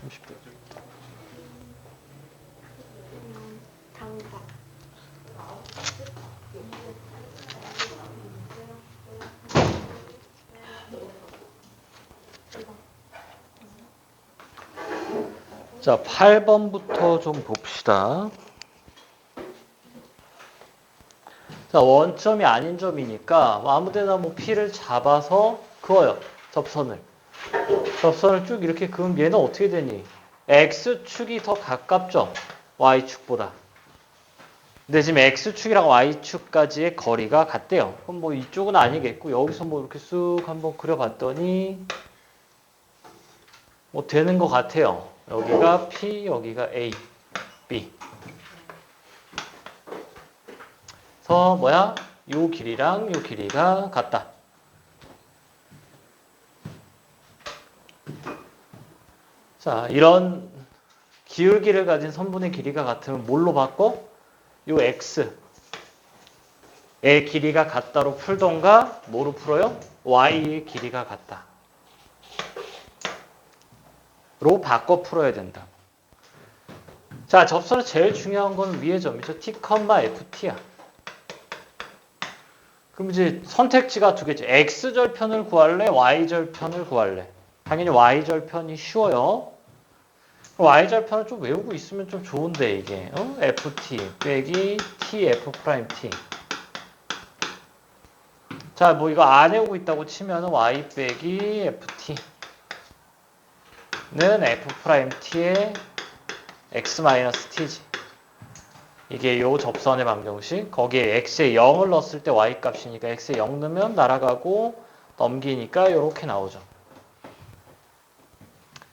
30분. 당장. 자, 8번부터 좀 봅시다. 자, 원점이 아닌 점이니까 아무데나 뭐 P를 잡아서 그어요. 접선을 쭉 이렇게 그으면 얘는 어떻게 되니? X축이 더 가깝죠? Y축보다. 근데 지금 X축이랑 Y축까지의 거리가 같대요. 그럼 뭐 이쪽은 아니겠고 여기서 뭐 이렇게 쑥 한번 그려봤더니 뭐 되는 것 같아요. 여기가 P, 여기가 A, B. 그래서 뭐야? 요 길이랑 요 길이가 같다. 자, 이런 기울기를 가진 선분의 길이가 같으면 뭘로 바꿔? 요 X의 길이가 같다로 풀던가 뭐로 풀어요? Y의 길이가 같다. 로 바꿔 풀어야 된다. 자, 접선의 제일 중요한 건 위의 점이죠. T, FT야. 그럼 이제 선택지가 두 개지. X절편을 구할래? Y절편을 구할래? 당연히 Y절편이 쉬워요. Y절편을 좀 외우고 있으면 좀 좋은데 이게 FT 빼기 TF'T. 자, 뭐 이거 안 외우고 있다고 치면 Y 빼기 FT는 F'T의 X-T지. 이게 요 접선의 방정식. 거기에 X에 0을 넣었을 때 Y 값이니까 X에 0 넣으면 날아가고 넘기니까 요렇게 나오죠.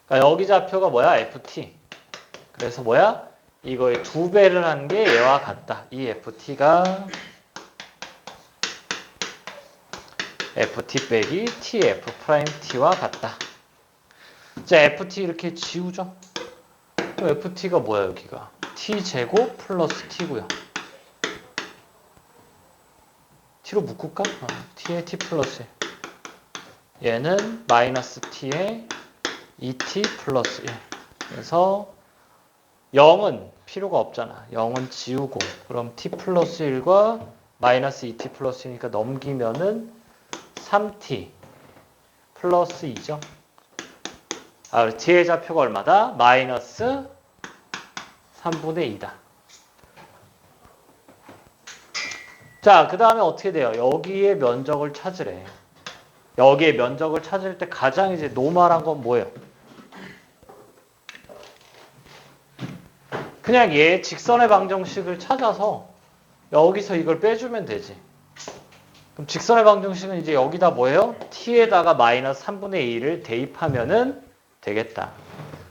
그러니까 여기 좌표가 뭐야? FT. 그래서 뭐야? 이거의 2배를 한 게 얘와 같다. 이 FT가 FT 빼기 TF''T와 같다. 자, FT 이렇게 지우죠. 그럼 FT가 뭐야, 여기가? T제곱 플러스 T고요. T로 묶을까? T에 T 플러스 1. 얘는 마이너스 T에 2T 플러스 1. 그래서 0은 필요가 없잖아. 0은 지우고. 그럼 T 플러스 1과 마이너스 2T 플러스 1이니까 넘기면은 3T 플러스 2죠. T의 좌표가 얼마다? 마이너스 3분의 2다. 자, 그 다음에 어떻게 돼요? 여기에 면적을 찾으래. 여기에 면적을 찾을 때 가장 이제 노멀한 건 뭐예요? 그냥 얘 직선의 방정식을 찾아서 여기서 이걸 빼주면 되지. 그럼 직선의 방정식은 이제 여기다 뭐예요? t에다가 마이너스 3분의 2를 대입하면은 되겠다.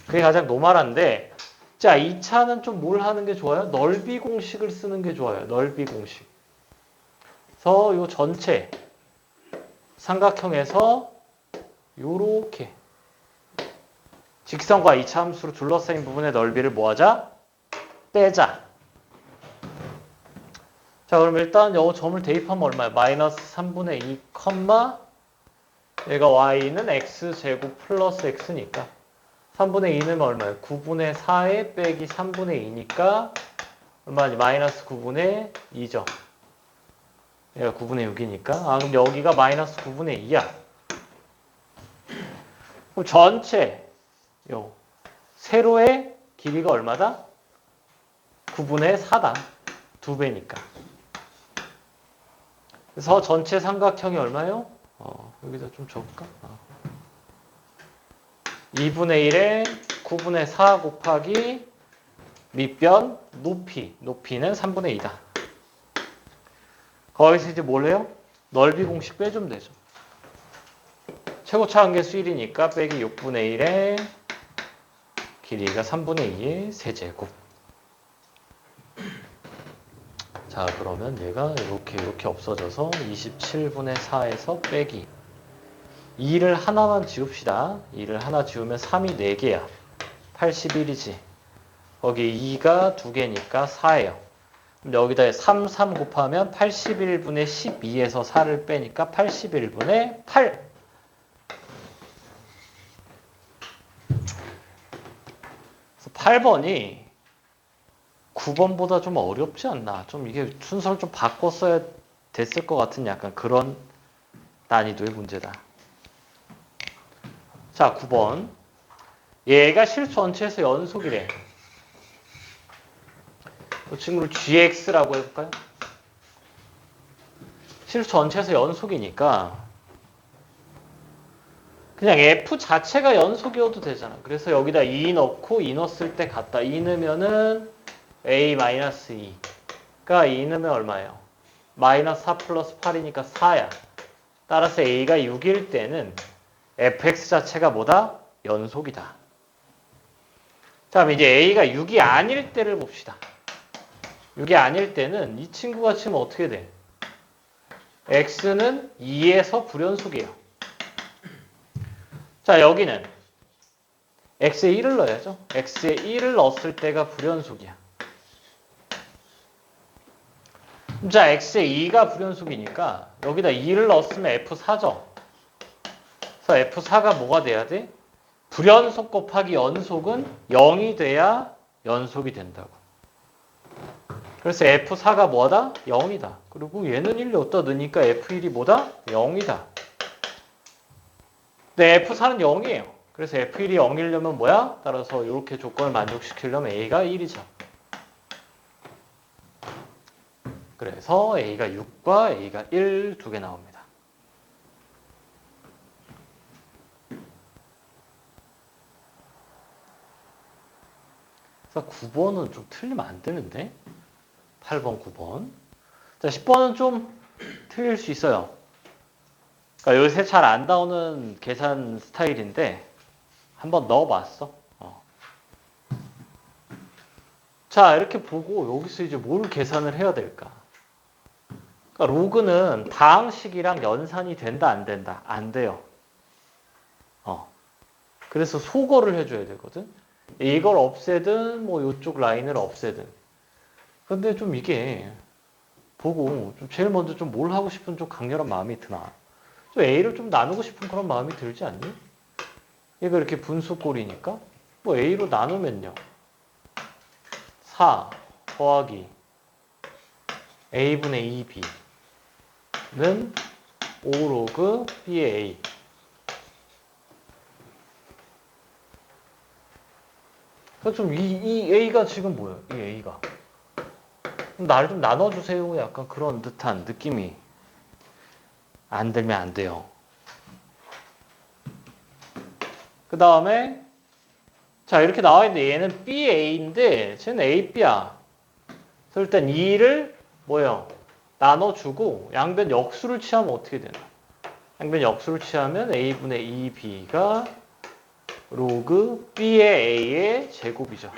그게 가장 노멀한데, 자, 2차는 좀 뭘 하는 게 좋아요? 넓이 공식을 쓰는 게 좋아요. 넓이 공식. 그래서 요 전체 삼각형에서 요렇게 직선과 2차 함수로 둘러싸인 부분의 넓이를 뭐하자? 빼자. 자, 그럼 일단 요 점을 대입하면 얼마야? 마이너스 3분의 2, 얘가 y는 x제곱 플러스 x니까 3분의 2는 얼마예요? 9분의 4에 빼기 3분의 2니까 얼마지? 마이너스 9분의 2죠. 얘가 9분의 6이니까. 그럼 여기가 마이너스 9분의 2야. 그럼 전체 요 세로의 길이가 얼마다? 9분의 4다. 2배니까. 그래서 전체 삼각형이 얼마예요? 여기다 좀 적을까? 2분의 1에 9분의 4 곱하기 밑변 높이. 높이는 3분의 2다. 거기서 이제 뭘 해요? 넓이 공식 빼주면 되죠. 최고차 한계수 1이니까 빼기 6분의 1에 길이가 3분의 2의 세제곱. 자, 그러면 얘가 이렇게 없어져서 27분의 4에서 빼기 2를 하나만 지웁시다. 2를 하나 지우면 3이 4개야. 81이지. 거기 2가 2개니까 4예요. 그럼 여기다 3 곱하면 81분의 12에서 4를 빼니까 81분의 8. 8번이 9번보다 좀 어렵지 않나. 좀 이게 순서를 좀 바꿨어야 됐을 것 같은 약간 그런 난이도의 문제다. 자, 9번. 얘가 실수 전체에서 연속이래. 이 친구를 gx라고 해볼까요? 실수 전체에서 연속이니까 그냥 f 자체가 연속이어도 되잖아. 그래서 여기다 2 넣고 2 넣었을 때 같다. 2 넣으면은 a-2가 2 넣으면 얼마예요? 마이너스 4 플러스 8이니까 4야. 따라서 a가 6일 때는 fx 자체가 뭐다? 연속이다. 자, 그럼 이제 a가 6이 아닐 때를 봅시다. 6이 아닐 때는 이 친구가 지금 어떻게 돼? x는 2에서 불연속이에요. 자, 여기는 x에 1을 넣어야죠. x에 1을 넣었을 때가 불연속이야. 자, x에 2가 불연속이니까 여기다 2를 넣었으면 f4죠. 그래서 f4가 뭐가 돼야 돼? 불연속 곱하기 연속은 0이 돼야 연속이 된다고. 그래서 f4가 뭐다? 0이다. 그리고 얘는 1을 어디다 넣으니까 f1이 뭐다? 0이다. 근데 f4는 0이에요. 그래서 f1이 0이려면 뭐야? 따라서 이렇게 조건을 만족시키려면 a가 1이죠. 그래서 a가 6과 a가 1 두 개 나옵니다. 그래서 9번은 좀 틀리면 안 되는데? 8번, 9번. 자, 10번은 좀 틀릴 수 있어요. 그러니까 요새 잘 안 나오는 계산 스타일인데 한번 넣어봤어. 자, 이렇게 보고 여기서 이제 뭘 계산을 해야 될까? 그러니까 로그는 다항식이랑 연산이 된다, 안 된다? 안 돼요. 그래서 소거를 해줘야 되거든. 이걸 없애든 뭐 이쪽 라인을 없애든. 근데 좀 이게 보고 좀 제일 먼저 좀 뭘 하고 싶은 좀 강렬한 마음이 드나? 좀 A를 좀 나누고 싶은 그런 마음이 들지 않니? 얘가 이렇게 분수꼴이니까 뭐 A로 나누면요. 4 더하기 A분의 2B는 5 로그 B의 A. 그러니까 좀 이 A가 지금 뭐예요? 이 A가. 나를 좀 나눠주세요. 약간 그런 듯한 느낌이 안 들면 안 돼요. 그 다음에 자 이렇게 나와 있는데 얘는 BA인데 쟤는 AB야. 그래서 일단 2를 뭐예요? 나눠주고 양변 역수를 취하면 어떻게 되나? 양변 역수를 취하면 A분의 2B가 로그 B의 A의 제곱이죠.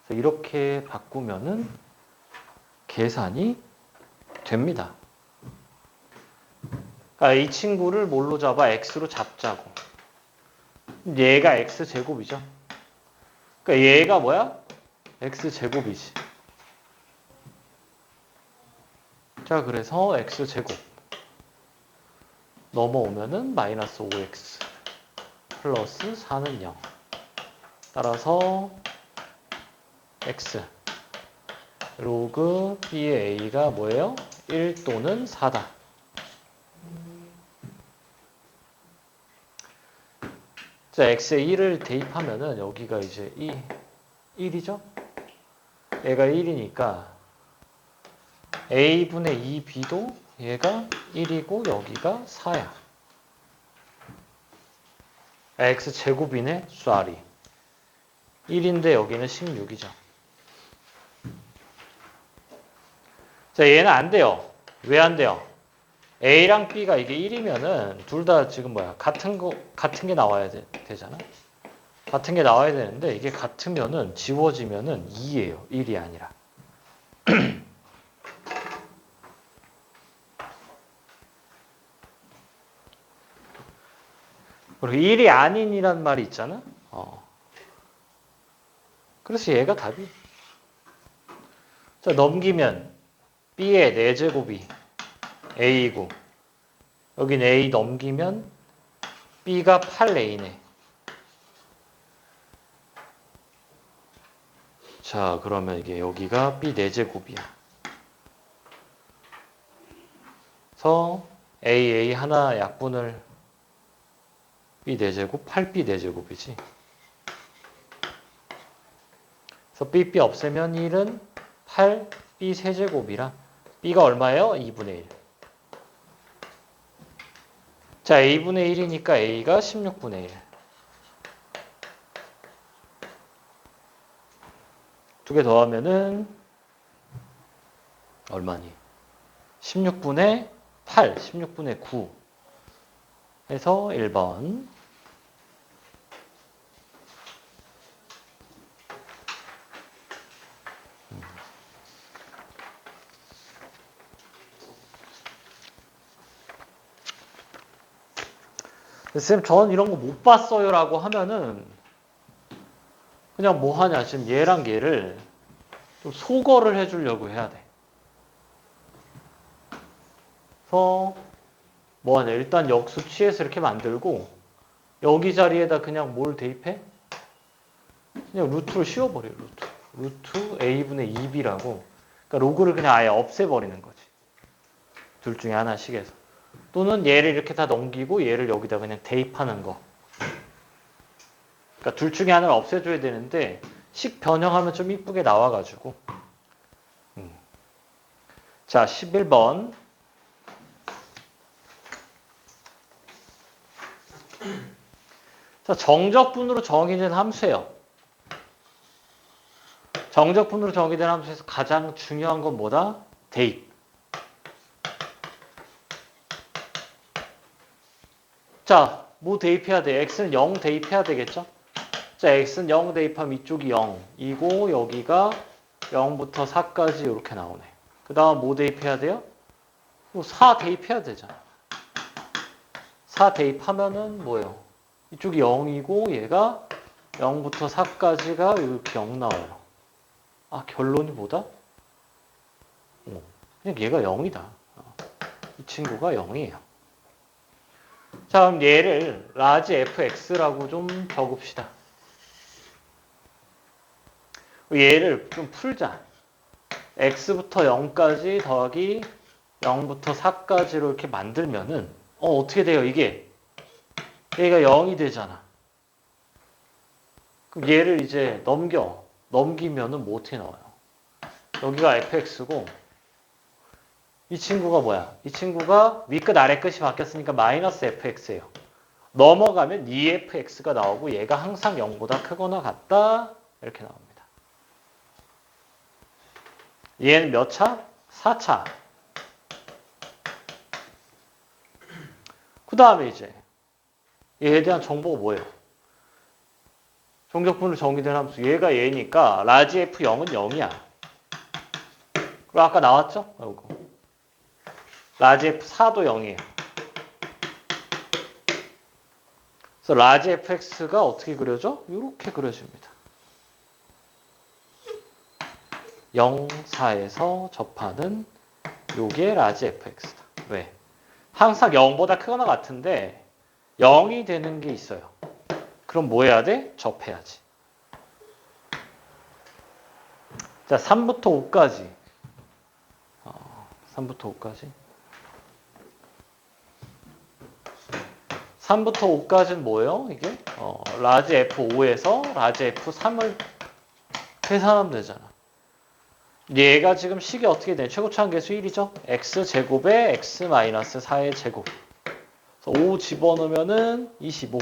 그래서 이렇게 바꾸면은 계산이 됩니다. 그러니까 이 친구를 뭘로 잡아? X로 잡자고. 얘가 X제곱이죠. 그러니까 얘가 뭐야? X제곱이지. 자, 그래서 X제곱. 넘어오면은 마이너스 5X 플러스 4는 0. 따라서 X 로그 B의 A가 뭐예요? 1 또는 4다. 자, X에 1을 대입하면은 여기가 이제 1이죠? 얘가 1이니까 A분의 2B도 얘가 1이고 여기가 4야. X제곱이네, 쏘리. 1인데 여기는 16이죠. 자, 얘는 안 돼요. 왜 안 돼요? A랑 B가 이게 1이면은 둘 다 지금 뭐야? 같은 게 나와야 되잖아. 같은 게 나와야 되는데 이게 같으면은 지워지면은 2예요. 1이 아니라. 그리고 1이 아닌이란 말이 있잖아. 그래서 얘가 답이. 자, 넘기면 B의 4제곱이 A이고 여긴 A 넘기면 B가 8A네. 자, 그러면 이게 여기가 B 4제곱이야. 그래서 A 하나 약분을 B 4제곱, 8B 4제곱이지. 그래서 B 없애면 1은 8B 세제곱이라 B가 얼마예요? 2분의 1. 자, A분의 1이니까 A가 16분의 1. 두 개 더하면은 얼마니? 16분의 8, 16분의 9 해서 1번. 쌤, 저는 이런 거 못 봤어요 라고 하면은 그냥 뭐 하냐. 지금 얘랑 얘를 좀 소거를 해주려고 해야 돼. 그래서 뭐 하냐. 일단 역수 취해서 이렇게 만들고 여기 자리에다 그냥 뭘 대입해? 그냥 루트를 씌워버려요. 루트 A분의 2B라고. 그러니까 로그를 그냥 아예 없애버리는 거지. 둘 중에 하나씩 해서. 또는 얘를 이렇게 다 넘기고 얘를 여기다 그냥 대입하는 거. 그러니까 둘 중에 하나를 없애줘야 되는데 식 변형하면 좀 이쁘게 나와가지고. 자, 11번. 자, 정적분으로 정의된 함수예요. 정적분으로 정의된 함수에서 가장 중요한 건 뭐다? 대입. 자, 뭐 대입해야 돼? x는 0 대입해야 되겠죠? 자, x는 0 대입하면 이쪽이 0이고 여기가 0부터 4까지 이렇게 나오네. 그 다음 뭐 대입해야 돼요? 4 대입해야 되잖아. 4 대입하면은 뭐예요? 이쪽이 0이고 얘가 0부터 4까지가 이렇게 0 나와요. 아, 결론이 뭐다? 그냥 얘가 0이다. 이 친구가 0이에요. 자, 그럼 얘를 라지 fx라고 좀 적읍시다. 얘를 좀 풀자. x부터 0까지 더하기 0부터 4까지로 이렇게 만들면은 어떻게 돼요? 이게 얘가 0이 되잖아. 그럼 얘를 이제 넘기면은 뭐 어떻게 나와요? 여기가 fx고 이 친구가 뭐야? 이 친구가 위끝 아래끝이 바뀌었으니까 마이너스 fx예요. 넘어가면 2fx가 나오고 얘가 항상 0보다 크거나 같다 이렇게 나옵니다. 얘는 몇 차? 4차. 그 다음에 이제 얘에 대한 정보가 뭐예요? 정적분으로 정의된 함수. 얘가 얘니까 라지 f0은 0이야. 그리고 아까 나왔죠? 이거. 라지 f4도 0이에요. 그래서 라지 fx가 어떻게 그려져? 이렇게 그려집니다. 0, 4에서 접하는 요게 라지 fx다. 왜? 항상 0보다 크거나 같은데 0이 되는 게 있어요. 그럼 뭐 해야 돼? 접해야지. 자, 3부터 5까지. 3부터 5까지. 3부터 5까지는 뭐예요? 이게? 라지 F5에서 라지 F3을 계산하면 되잖아. 얘가 지금 식이 어떻게 돼? 최고차항계수 1이죠? x제곱에 x-4의 제곱. 5 집어넣으면은 25.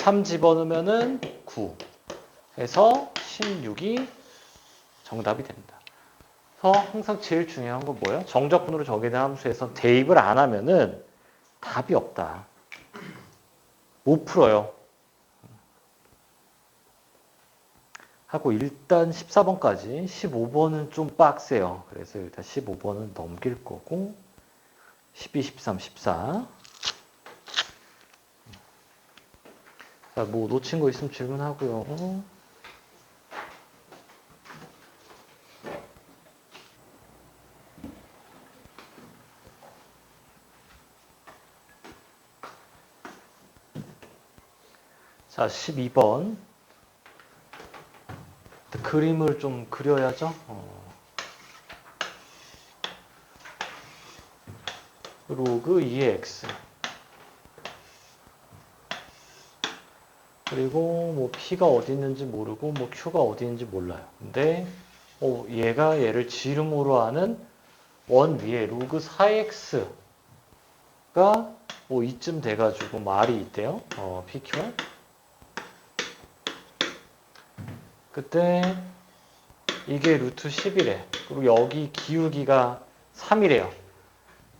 3 집어넣으면은 9. 해서 16이 정답이 된다. 그래서 항상 제일 중요한 건 뭐예요? 정적분으로 정의된 함수에서 대입을 안 하면은 답이 없다. 못 풀어요. 하고 일단 14번까지 15번은 좀 빡세요. 그래서 일단 15번은 넘길 거고 12, 13, 14 자, 뭐 놓친 거 있으면 질문하고요. 자, 12번. 그림을 좀 그려야죠. 로그 2의 x. 그리고 뭐 p가 어디 있는지 모르고 뭐 q가 어디 있는지 몰라요. 근데 얘가 얘를 지름으로 하는 원 위에 로그 4x가 뭐 이쯤 돼가지고 말이 있대요. pq. 그때 이게 루트 10이래. 그리고 여기 기울기가 3이래요.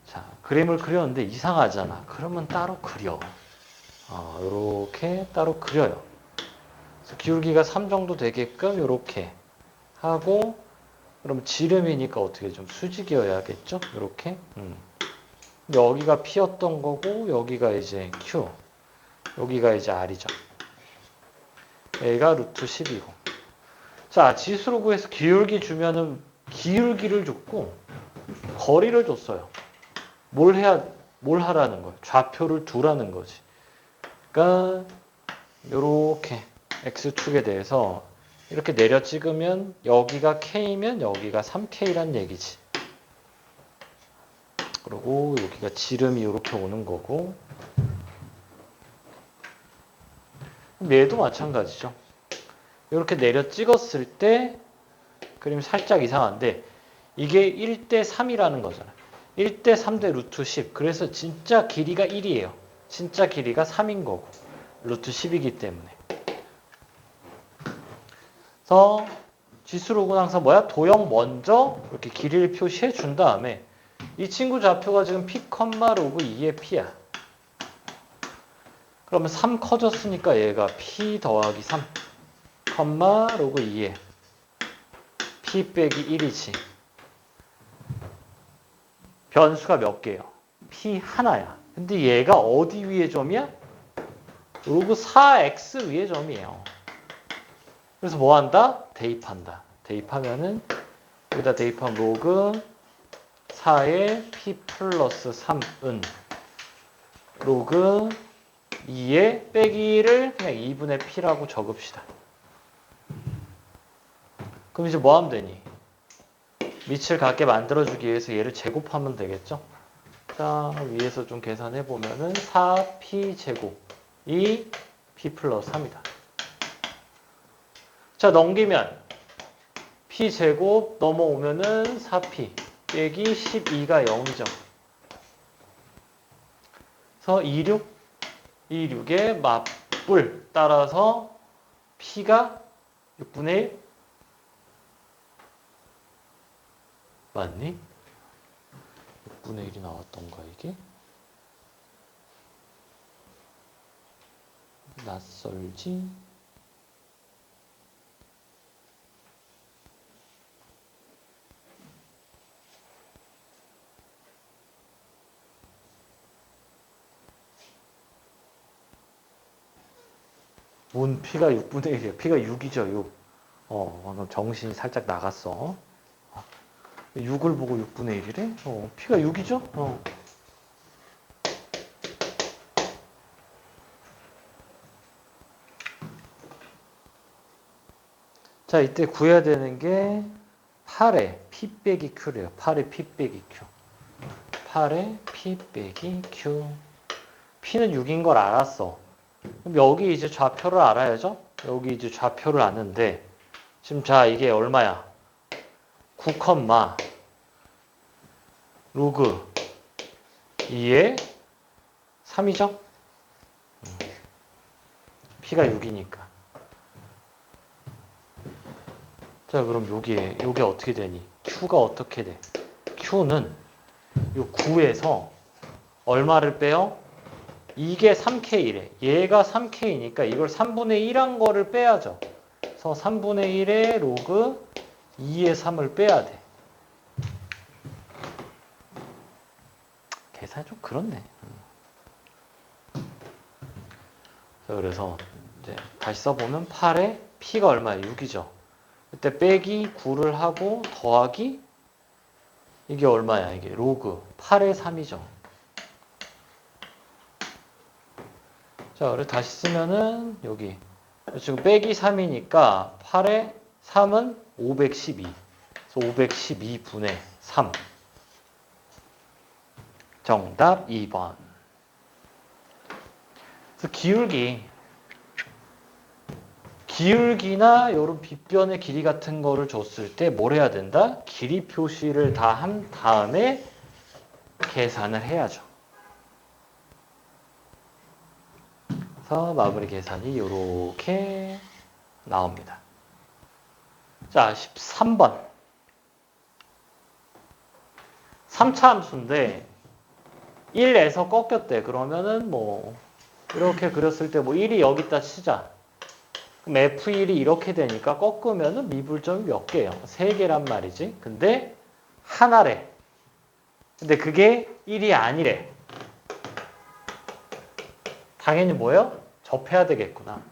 자, 그림을 그렸는데 이상하잖아. 그러면 따로 그려. 이렇게 따로 그려요. 그래서 기울기가 3 정도 되게끔 이렇게 하고, 그럼 지름이니까 어떻게 좀 수직이어야겠죠? 이렇게. 여기가 P였던 거고, 여기가 이제 Q. 여기가 이제 R이죠. A가 루트 10이고. 자, 지수로 구해서 기울기 주면은 기울기를 줬고, 거리를 줬어요. 뭘 하라는 거예요? 좌표를 두라는 거지. 그러니까, 요렇게 X축에 대해서 이렇게 내려 찍으면 여기가 K면 여기가 3K란 얘기지. 그리고 여기가 지름이 이렇게 오는 거고, 얘도 마찬가지죠. 이렇게 내려 찍었을 때 그림 살짝 이상한데 이게 1대 3이라는 거잖아요. 1대 3대 루트 10. 그래서 진짜 길이가 1이에요. 진짜 길이가 3인 거고 루트 10이기 때문에. 그래서 지수로는 항상 뭐야? 도형 먼저 이렇게 길이를 표시해 준 다음에 이 친구 좌표가 지금 p, 로그 2의 p야. 그러면 3 커졌으니까 얘가 p 더하기 3, 로그 2의 p 빼기 1이지. 변수가 몇 개예요? p 하나야. 근데 얘가 어디 위의 점이야? 로그 4x 위의 점이에요. 그래서 뭐 한다? 대입한다. 대입하면은 여기다 대입하면 로그 4의 p 플러스 3은 로그 2의 빼기를 그냥 2분의 p라고 적읍시다. 그럼 이제 뭐 하면 되니? 밑을 같게 만들어주기 위해서 얘를 제곱하면 되겠죠? 자, 위에서 좀 계산해보면은 4p 제곱이 p 플러스 3이다. 자, 넘기면 p 제곱 넘어오면은 4p 빼기 12가 0이죠. 그래서 26의 맞불 따라서 p가 6분의 1 맞니? 6분의 1이 나왔던가 이게? 낯설지? 뭔 P가 6분의 1이야. P가 6이죠, 6. 방금 정신이 살짝 나갔어. 6을 보고 6분의 1이래? P가 6이죠? 자, 이때 구해야 되는 게 8의 P 빼기 Q래요. 8의 P 빼기 Q. 8의 P 빼기 Q. P는 6인 걸 알았어. 그럼 여기 이제 좌표를 알아야죠? 여기 이제 좌표를 아는데, 지금 자, 이게 얼마야? 9, 로그 2의 3이죠? P가 6이니까. 자, 그럼 요게 어떻게 되니? Q가 어떻게 돼? Q는 요 9에서 얼마를 빼요? 이게 3K래. 얘가 3K니까 이걸 3분의 1한 거를 빼야죠. 그래서 3분의 1의 로그 2의 3을 빼야 돼. 계산이 좀 그렇네. 자, 그래서 이제 다시 써보면 8에 P가 얼마야? 6이죠. 그때 빼기 9를 하고 더하기 이게 얼마야? 이게 로그 8의 3이죠. 자, 그래서 다시 쓰면은 여기 지금 빼기 3이니까 8에 3은 512. 그래서 512분의 3. 정답 2번. 그래서 기울기나 이런 빗변의 길이 같은 거를 줬을 때 뭘 해야 된다? 길이 표시를 다 한 다음에 계산을 해야죠. 그래서 마무리 계산이 이렇게 나옵니다. 자, 13번. 3차 함수인데 1에서 꺾였대. 그러면은 뭐 이렇게 그렸을 때 뭐 1이 여기다 치자. 그럼 F1이 이렇게 되니까 꺾으면은 미분점이 몇 개예요? 3개란 말이지. 근데 하나래. 근데 그게 1이 아니래. 당연히 뭐예요? 접해야 되겠구나.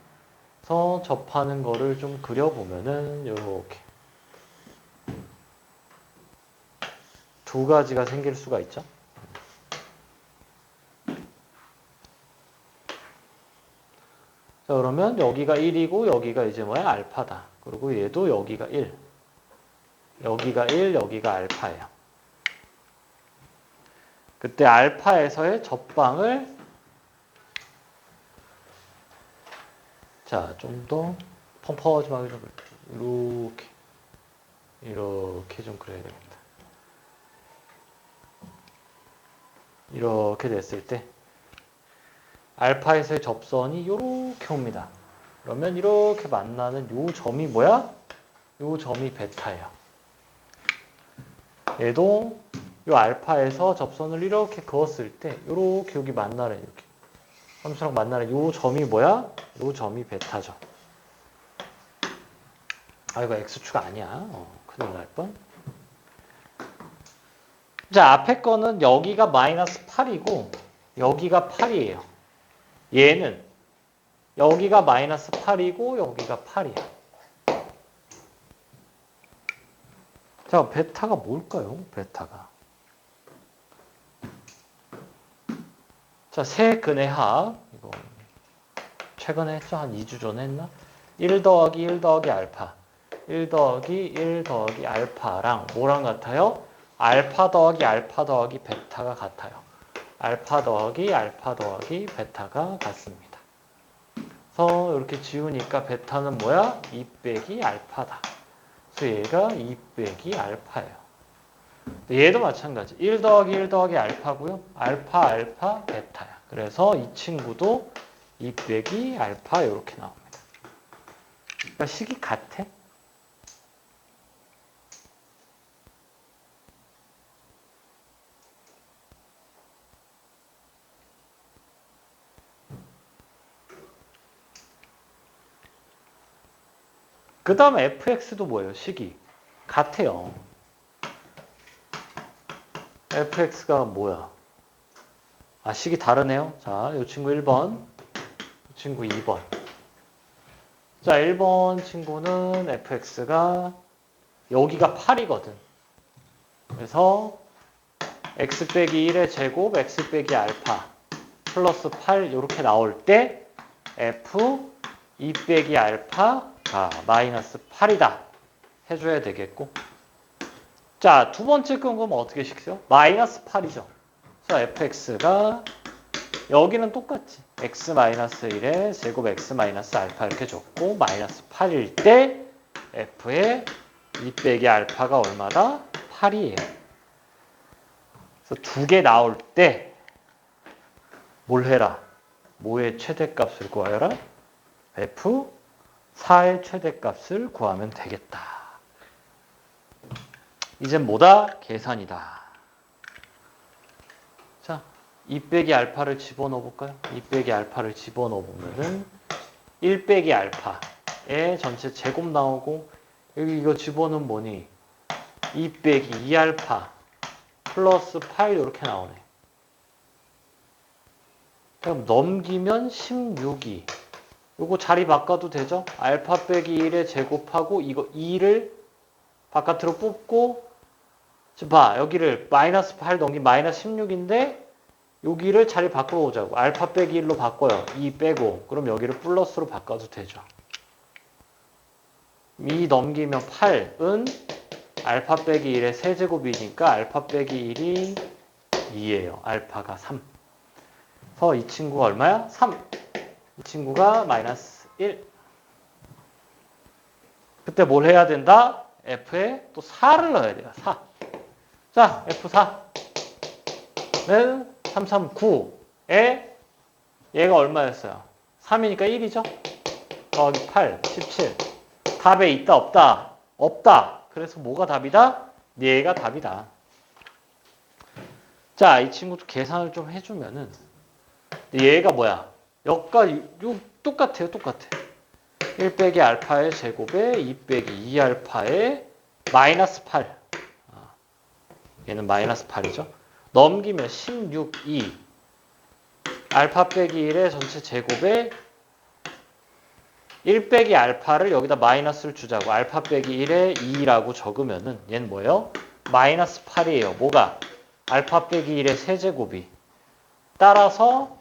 그래서 접하는 거를 좀 그려보면은 이렇게 두 가지가 생길 수가 있죠. 자, 그러면 여기가 1이고 여기가 이제 뭐야? 알파다. 그리고 얘도 여기가 1. 여기가 1, 여기가 알파예요. 그때 알파에서의 접방을 자, 좀 더 펑펑하지하게 좀 이렇게 좀 그려야 됩니다. 이렇게 됐을 때 알파에서의 접선이 이렇게 옵니다. 그러면 이렇게 만나는 요 점이 뭐야? 요 점이 베타예요. 얘도 요 알파에서 접선을 이렇게 그었을 때 이렇게 여기 만나는 이렇게 함수랑 만나는 요 점이 뭐야? 요 점이 베타죠. 아, 이거 x축 아니야. 큰일 날 뻔. 자, 앞에 거는 여기가 마이너스 8이고 여기가 8이에요. 얘는 여기가 마이너스 8이고 여기가 8이야. 자, 베타가 뭘까요? 베타가. 자, 세근의 합. 이거 최근에 했죠? 한 2주 전에 했나? 1 더하기 1 더하기 알파. 1 더하기 1 더하기 알파랑 뭐랑 같아요? 알파 더하기 알파 더하기 베타가 같아요. 알파 더하기 알파 더하기 베타가 같습니다. 그래서 이렇게 지우니까 베타는 뭐야? 2 빼기 알파다. 그래서 얘가 2 빼기 알파예요. 얘도 마찬가지. 1 더하기 1 더하기 알파고요. 알파 알파 베타야. 그래서 이 친구도 2 빼기 알파 이렇게 나옵니다. 그러니까 식이 같아. 그 다음에 fx도 뭐예요? 식이 같아요. fx가 뭐야? 아, 식이 다르네요. 자, 이 친구 1번, 이 친구 2번. 자, 1번 친구는 fx가 여기가 8이거든. 그래서 x 빼기 1의 제곱, x 빼기 알파 플러스 8 이렇게 나올 때 f 2 빼기 알파가 마이너스 8이다 해줘야 되겠고. 자, 두 번째 건 그럼 어떻게 식죠? 마이너스 8이죠. 그래서 fx가 여기는 똑같지. x 마이너스 1에 제곱 x 마이너스 알파 이렇게 줬고 마이너스 8일 때 f의 2 빼기 알파가 얼마다? 8이에요. 그래서 두 개 나올 때 뭘 해라? 뭐의 최대값을 구하여라? f 4의 최대값을 구하면 되겠다. 이젠 뭐다? 계산이다. 자, 2 빼기 알파를 집어넣어 볼까요? 2 빼기 알파를 집어넣어 보면은 1 빼기 알파의 전체 제곱 나오고 여기 이거 집어넣으면 뭐니? 2 빼기 2알파 플러스 8 이렇게 나오네. 그럼 넘기면 16이. 요거 자리 바꿔도 되죠? 알파 빼기 1에 제곱하고 이거 2를 바깥으로 뽑고 지금 봐. 여기를 마이너스 8 넘기면 마이너스 16인데 여기를 자리 바꾸어 오자고. 알파 빼기 1로 바꿔요. 2 빼고. 그럼 여기를 플러스로 바꿔도 되죠. 2 넘기면 8은 알파 빼기 1의 세제곱이니까 알파 빼기 1이 2예요. 알파가 3. 그래서 이 친구가 얼마야? 3. 이 친구가 마이너스 1. 그때 뭘 해야 된다? F에 또 4를 넣어야 돼요. 4. 자, F4는 339에 얘가 얼마였어요? 3이니까 1이죠? 더하기 8, 17. 답에 있다, 없다? 없다. 그래서 뭐가 답이다? 얘가 답이다. 자, 이 친구도 계산을 좀 해주면은 얘가 뭐야? 역과 똑같아요. 똑같아. 1 빼기 알파의 제곱에 2 빼기 2알파의 마이너스 8. 얘는 마이너스 8이죠. 넘기면 16, 2. 알파 빼기 1의 전체 제곱에 1 빼기 알파를 여기다 마이너스를 주자고. 알파 빼기 1에 2라고 적으면은 얘는 뭐예요? 마이너스 8이에요. 뭐가? 알파 빼기 1의 세제곱이. 따라서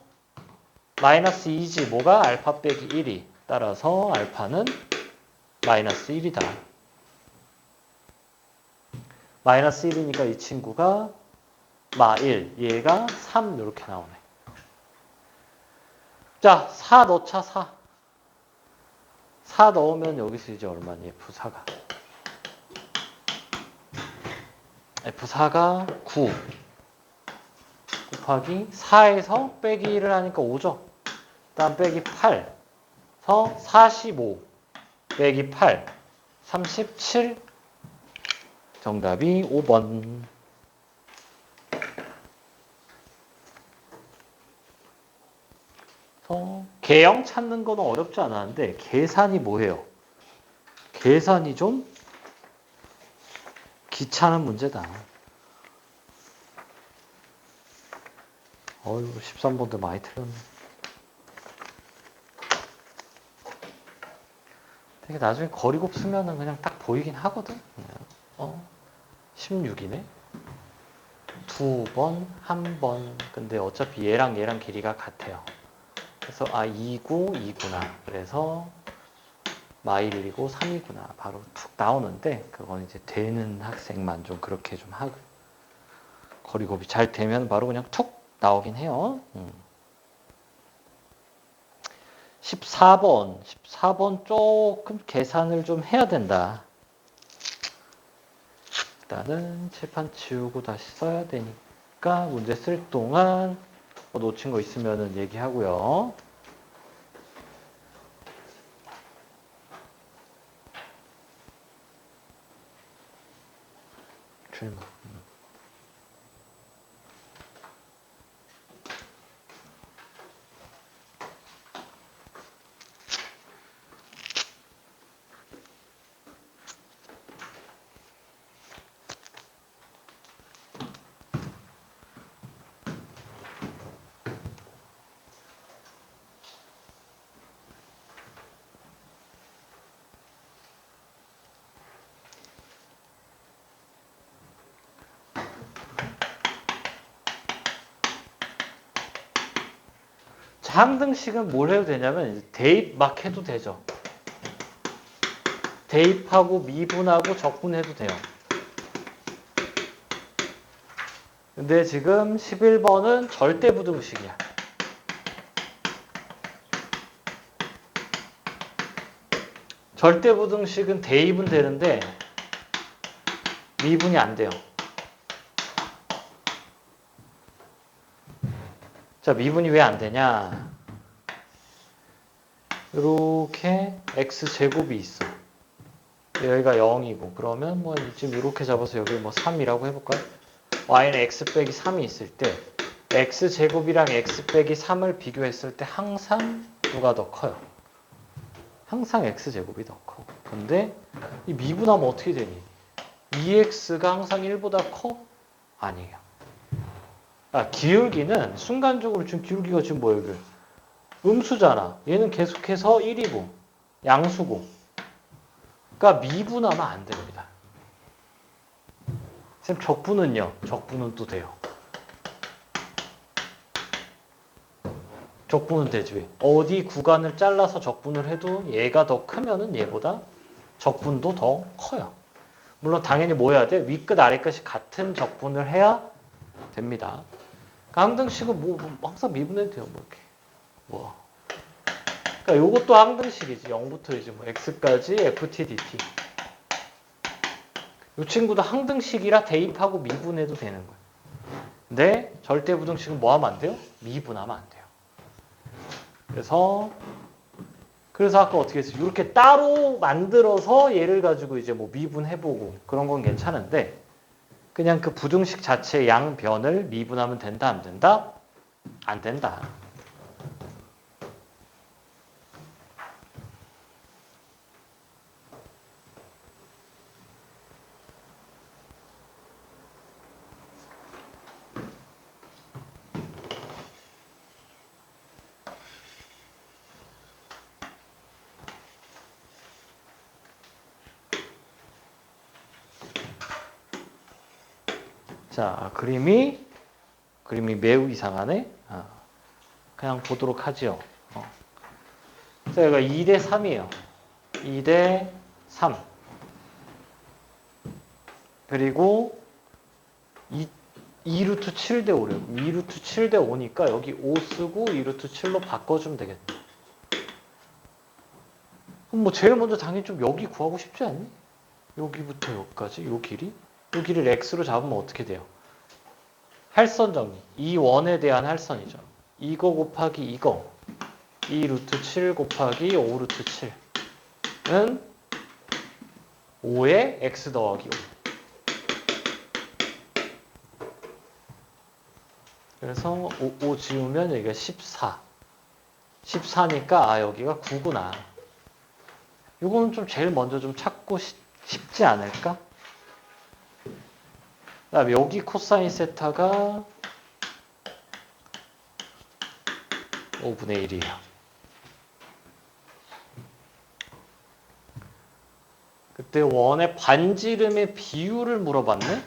마이너스 2지. 뭐가? 알파 빼기 1이. 따라서 알파는 마이너스 1이다. 마이너스 1이니까 이 친구가 마1, 얘가 3 이렇게 나오네. 자, 4 넣자. 4 넣으면 여기서 이제 얼마니? F4가 9 곱하기 4에서 빼기 1을 하니까 5죠. 그 다음 빼기 8 서 45 빼기 8 37. 정답이 5번. 개형 찾는 건 어렵지 않았는데 계산이 뭐예요? 계산이 좀 귀찮은 문제다. 어휴, 13번도 많이 틀렸네. 되게 나중에 거리곱 쓰면은 그냥 딱 보이긴 하거든. 16이네. 2번, 1번. 근데 어차피 얘랑 길이가 같아요. 그래서 2구나. 그래서 마1이고 3이구나. 바로 툭 나오는데 그건 이제 되는 학생만 좀 그렇게 좀 하고 거리곱이 잘 되면 바로 그냥 툭 나오긴 해요. 14번 조금 계산을 좀 해야 된다. 일단은 칠판 지우고 다시 써야 되니까 문제 쓸 동안 놓친 거 있으면 얘기하고요. 질문. 항등식은 뭘 해도 되냐면 대입 막 해도 되죠. 대입하고 미분하고 적분해도 돼요. 근데 지금 11번은 절대부등식이야. 절대부등식은 대입은 되는데 미분이 안 돼요. 자, 미분이 왜 안 되냐? 이렇게 x제곱이 있어. 여기가 0이고 그러면 뭐 지금 이렇게 잡아서 여기 뭐 3이라고 해볼까요? y는 x 빼기 3이 있을 때 x제곱이랑 x 빼기 3을 비교했을 때 항상 누가 더 커요? 항상 x제곱이 더 커. 근데 이 미분하면 어떻게 되니? 2x가 항상 1보다 커? 아니에요. 기울기는 순간적으로 지금 기울기가 지금 뭐예요? 여기? 음수잖아. 얘는 계속해서 1이고 양수고. 그러니까 미분하면 안 됩니다. 쌤 적분은요? 적분은 또 돼요. 적분은 되지 왜? 어디 구간을 잘라서 적분을 해도 얘가 더 크면은 얘보다 적분도 더 커요. 물론 당연히 뭐 해야 돼? 윗끝 아래끝이 같은 적분을 해야 됩니다. 그러니까 항등식은 뭐 항상 미분해도 돼요. 뭐 이렇게. 뭐. 그러니까 요것도 항등식이지. 0부터 이제 뭐 x까지 ft dt. 이 친구도 항등식이라 대입하고 미분해도 되는 거예요. 근데 절대부등식은 뭐 하면 안 돼요? 미분하면 안 돼요. 그래서 아까 어떻게 했어요? 이렇게 따로 만들어서 얘를 가지고 이제 뭐 미분해보고 그런 건 괜찮은데 그냥 그 부등식 자체의 양변을 미분하면 된다, 안 된다? 안 된다. 자, 그림이 매우 이상하네. 그냥 보도록 하죠. 자, 여기가 2대 3이에요. 2대 3. 그리고 2루트 7대 5래요. 2루트 7대 5니까 여기 5 쓰고 2루트 7로 바꿔주면 되겠다. 그럼 뭐 제일 먼저 당연히 좀 여기 구하고 싶지 않니? 여기부터 여기까지 요 길이? 요 길이를 x로 잡으면 어떻게 돼요? 할선 정리. 이 원에 대한 할선이죠. 이거 곱하기 이거. 2루트 7 곱하기 5루트 7은 5에 x 더하기 5. 그래서 5 지우면 여기가 14. 14니까 여기가 9구나. 이거는 좀 제일 먼저 좀 찾고 싶지 않을까? 그다음에 여기 코사인 세타가 5분의 1이에요. 그때 원의 반지름의 비율을 물어봤네?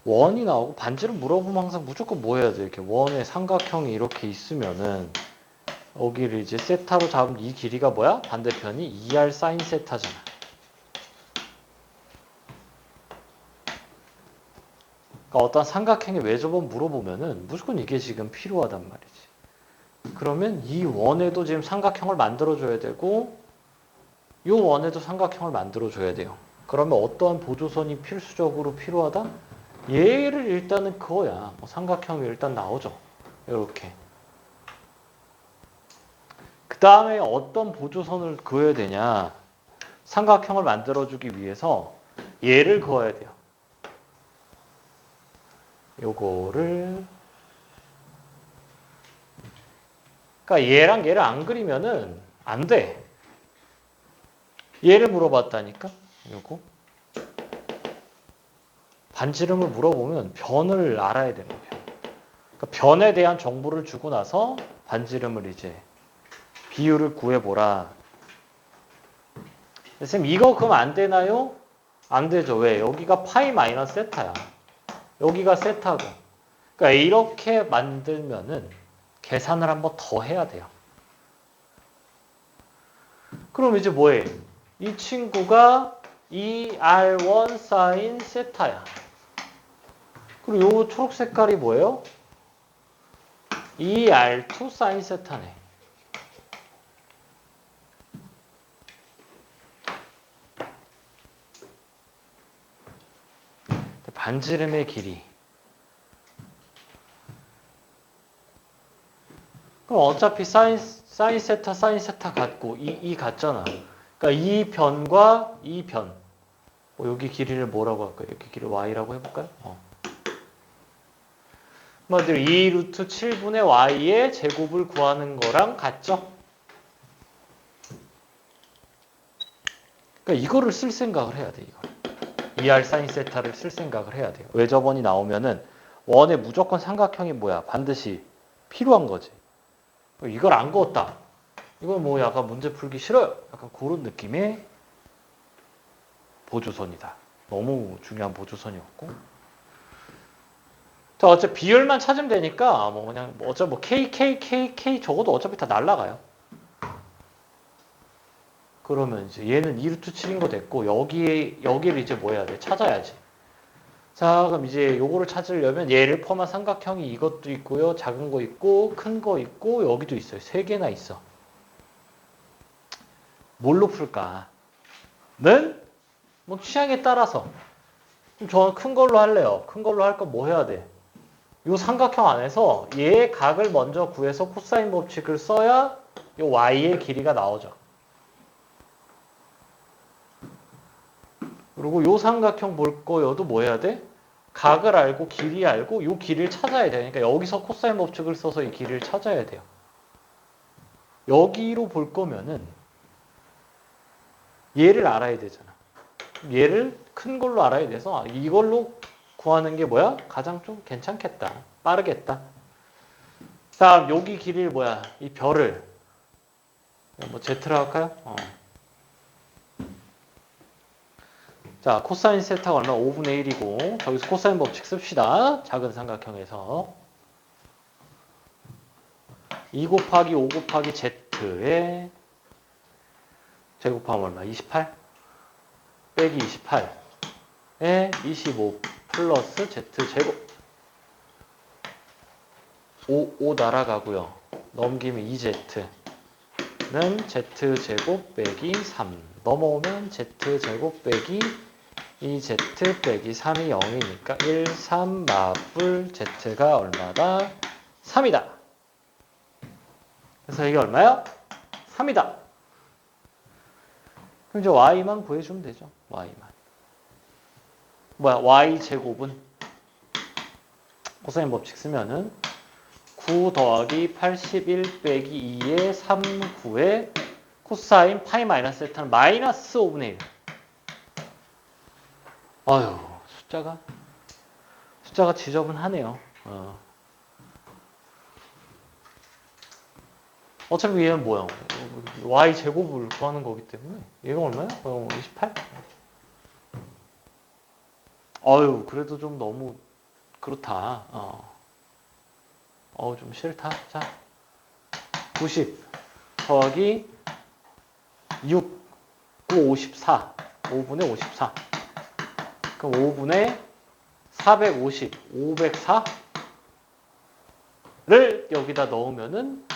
원이 나오고 반지름 물어보면 항상 무조건 뭐 해야 돼? 이렇게 원의 삼각형이 이렇게 있으면은 여기를 이제 세타로 잡으면 이 길이가 뭐야? 반대편이 2r 사인 세타잖아. 그러니까 어떤 삼각형의 외접원 물어보면은 무조건 이게 지금 필요하단 말이지. 그러면 이 원에도 지금 삼각형을 만들어줘야 되고 이 원에도 삼각형을 만들어줘야 돼요. 그러면 어떠한 보조선이 필수적으로 필요하다? 얘를 일단은 그거야. 삼각형이 일단 나오죠. 이렇게. 그 다음에 어떤 보조선을 그어야 되냐? 삼각형을 만들어주기 위해서 얘를 그어야 돼요. 요거를 그러니까 얘랑 얘를 안 그리면은 안 돼. 얘를 물어봤다니까. 요거 반지름을 물어보면 변을 알아야 되는 거예요. 그러니까 변에 대한 정보를 주고 나서 반지름을 이제 비율을 구해보라. 선생님 이거 그럼 안 되나요? 안 되죠. 왜? 여기가 파이 마이너스 세타야. 여기가 세타고. 그러니까 이렇게 만들면은 계산을 한번 더 해야 돼요. 그럼 이제 뭐해? 이 친구가 2r1 사인 세타야. 그리고 요 초록 색깔이 뭐예요? 2r2 사인 세타네. 반지름의 길이. 그럼 어차피 사인 세타 같고 이 같잖아. 그러니까 이 변과 이 변. 여기 길이를 뭐라고 할까요? 여기 길이 y라고 해볼까요? 뭐들 2 루트 7분의 y의 제곱을 구하는 거랑 같죠? 그러니까 이거를 쓸 생각을 해야 돼. 이걸. 2r 사인 세타를 쓸 생각을 해야 돼요. 외접원이 나오면은 원에 무조건 삼각형이 뭐야? 반드시 필요한 거지. 이걸 안 그었다. 이건 뭐 약간 문제 풀기 싫어요. 약간 그런 느낌의 보조선이다. 너무 중요한 보조선이었고. 자, 어차피 비율만 찾으면 되니까 뭐 그냥 뭐 어차피 뭐 K 적어도 어차피 다 날라가요. 그러면 이제 얘는 2루트 7인 거 됐고 여기를 이제 뭐 해야 돼? 찾아야지. 자, 그럼 이제 요거를 찾으려면 얘를 포함한 삼각형이 이것도 있고요. 작은 거 있고 큰 거 있고 여기도 있어요. 세 개나 있어. 뭘로 풀까? 는 뭐 취향에 따라서. 그럼 저는 큰 걸로 할래요. 큰 걸로 할 건 뭐 해야 돼? 요 삼각형 안에서 얘의 각을 먼저 구해서 코사인 법칙을 써야 요 y의 길이가 나오죠. 그리고 요 삼각형 볼 거여도 뭐 해야 돼? 각을 알고 길이 알고 요 길이를 찾아야 돼. 그러니까 여기서 코사인 법칙을 써서 이 길이를 찾아야 돼요. 여기로 볼 거면은 얘를 알아야 되잖아. 얘를 큰 걸로 알아야 돼서 이걸로 구하는 게 뭐야? 가장 좀 괜찮겠다. 빠르겠다. 다음 여기 길이를 뭐야? 이 별을 뭐 Z로 할까요? 자, 코사인 세타가 얼마? 5분의 1이고 저기서 코사인 법칙 씁시다. 작은 삼각형에서 2 곱하기 5 곱하기 Z에 제곱하면 얼마? 28? 빼기 28에 25 플러스 Z제곱 5 날아가고요. 넘기면 2Z는 Z제곱 빼기 3 넘어오면 Z제곱 빼기 2Z 빼기 3이 0이니까 1, 3 마플 Z가 얼마다? 3이다. 그래서 이게 얼마야? 3이다. 그럼 이제 Y만 구해주면 되죠. Y만. 뭐야? Y제곱은 코사인 법칙 쓰면은 9 더하기 81 빼기 2의 3, 9의 코사인 파이 마이너스 세타는 마이너스 5분의 1. 아유, 숫자가 지저분하네요. 어차피 얘는 뭐야? y 제곱을 구하는 거기 때문에 얘가 얼마야? 28? 아유, 그래도 좀 너무 그렇다. 좀 싫다. 자, 90 더하기 6, 9, 54. 5분의 54. 그럼 5분의 450, 504를 여기다 넣으면은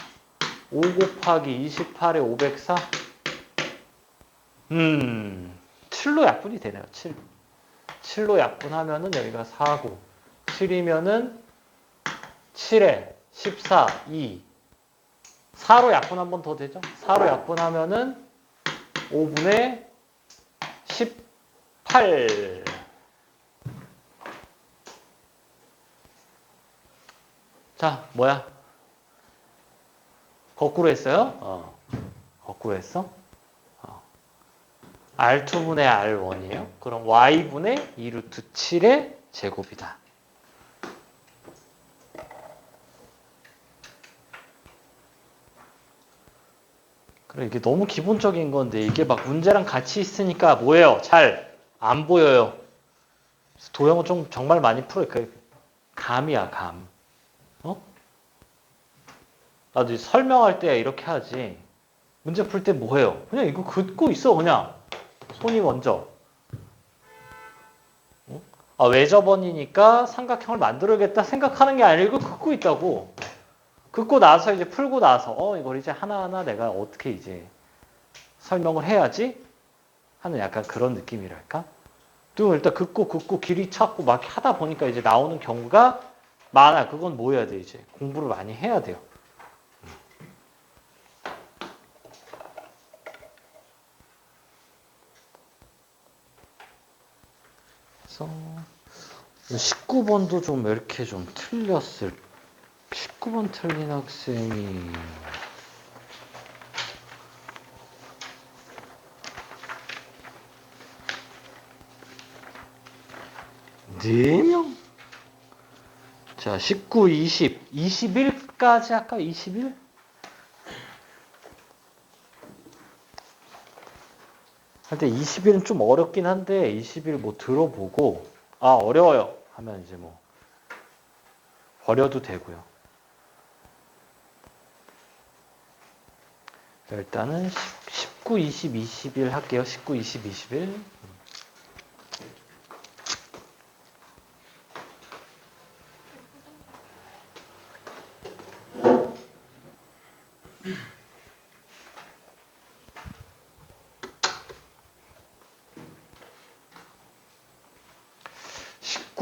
5 곱하기 28에 504. 7로 약분이 되네요. 7. 7로 약분하면은 여기가 4고 7이면은 7에 14, 2. 4로 약분 한 번 더 되죠? 4로 약분하면은 5분의 18. 자, 뭐야? 거꾸로 했어요? 거꾸로 했어? R2분의 R1이에요. 그럼 Y분의 2루트 7의 제곱이다. 그래, 이게 너무 기본적인 건데 이게 막 문제랑 같이 있으니까 뭐예요? 잘 안 보여요. 도형은 좀 정말 많이 풀어요. 감이야, 감. 나도 설명할 때 이렇게 하지. 문제 풀 때 뭐 해요? 그냥 이거 긋고 있어, 그냥. 손이 먼저. 외접원이니까 삼각형을 만들어야겠다 생각하는 게 아니고 긋고 있다고. 긋고 나서 이제 풀고 나서 이걸 이제 하나하나 내가 어떻게 이제 설명을 해야지 하는 약간 그런 느낌이랄까? 또 일단 긋고 길이 찾고 막 하다 보니까 이제 나오는 경우가 많아. 그건 뭐 해야 돼, 이제. 공부를 많이 해야 돼요. 그래서 19번도 좀 이렇게 좀 틀렸을 19번 틀린 학생이 네 명? 자, 19, 20, 21까지 할까? 21? 할 때 21은 좀 어렵긴 한데 21 뭐 들어보고 어려워요 하면 이제 뭐 버려도 되고요. 일단은 19, 20, 21 할게요. 19, 20, 21.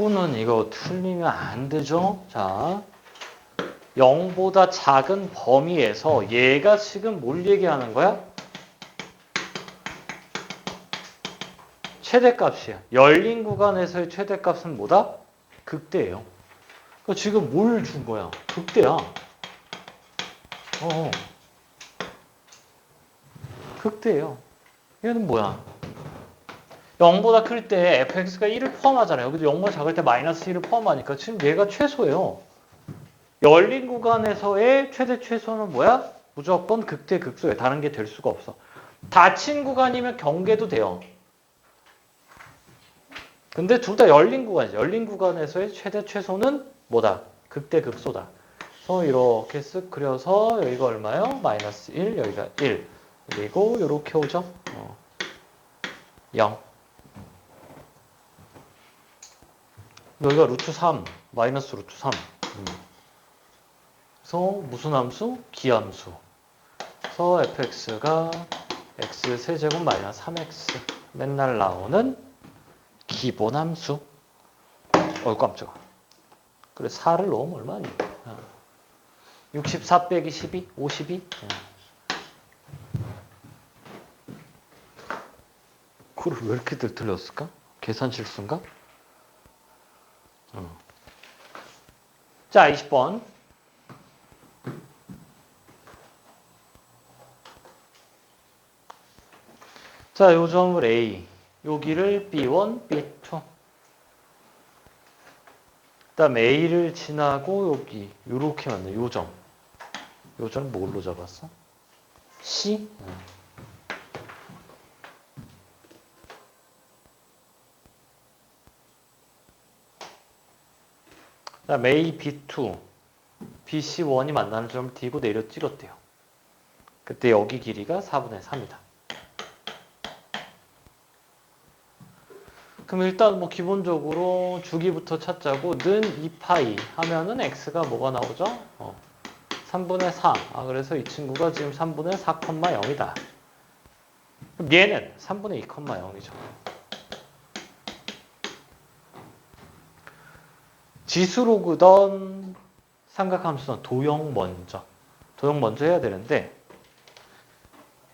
는 이거 틀리면 안 되죠? 자, 0보다 작은 범위에서 얘가 지금 뭘 얘기하는 거야? 최대값이야. 열린 구간에서의 최대값은 뭐다? 극대예요. 그러니까 지금 뭘 준 거야? 극대야. 극대예요. 얘는 뭐야? 0보다 클 때 fx가 1을 포함하잖아요. 여기도 0보다 작을 때 마이너스 1을 포함하니까 지금 얘가 최소예요. 열린 구간에서의 최대 최소는 뭐야? 무조건 극대 극소예요. 다른 게 될 수가 없어. 닫힌 구간이면 경계도 돼요. 근데 둘 다 열린 구간이죠. 열린 구간에서의 최대 최소는 뭐다? 극대 극소다. 그래서 이렇게 쓱 그려서 여기가 얼마요? 마이너스 1, 여기가 1. 그리고 이렇게 오죠. 0. 여기가 루트 3, 마이너스 루트 3. 그래서 무슨 함수? 기함수. 그래서 fx가 x 세제곱 마이너스 3x 맨날 나오는 기본 함수. 깜짝아. 그래 4를 넣으면 얼마니? 64 빼기 12? 52? 그걸 왜 이렇게 틀렸을까? 계산 실수인가? 자, 20번. 자, 요 점을 A, 여기를 B1, B2. 그다음 A를 지나고 여기 요렇게 만든 요 점. 요 점 뭘로 잡았어? C? 그다음 A, B2, BC1이 만나는 점을 D고 내려 찍었대요. 그때 여기 길이가 4분의 3이다. 그럼 일단 뭐 기본적으로 주기부터 찾자고 는 2파이 하면은 x가 뭐가 나오죠? 3분의 4. 그래서 이 친구가 지금 3분의 4,0이다. 그럼 얘는 3분의 2,0이죠. 지수로 그던 삼각함수는 도형 먼저. 도형 먼저 해야 되는데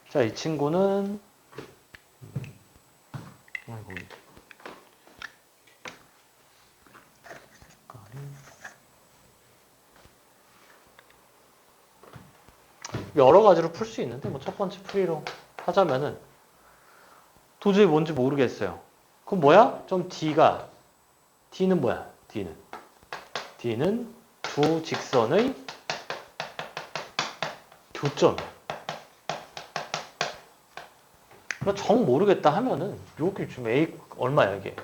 자, 이 친구는 여러 가지로 풀 수 있는데 뭐 첫 번째 풀이로 하자면은 도저히 뭔지 모르겠어요. 그럼 뭐야? 좀 D는 뭐야? D는 두 직선의 교점이야. 그럼 정 모르겠다 하면은 여기 지금 A 얼마야 이게?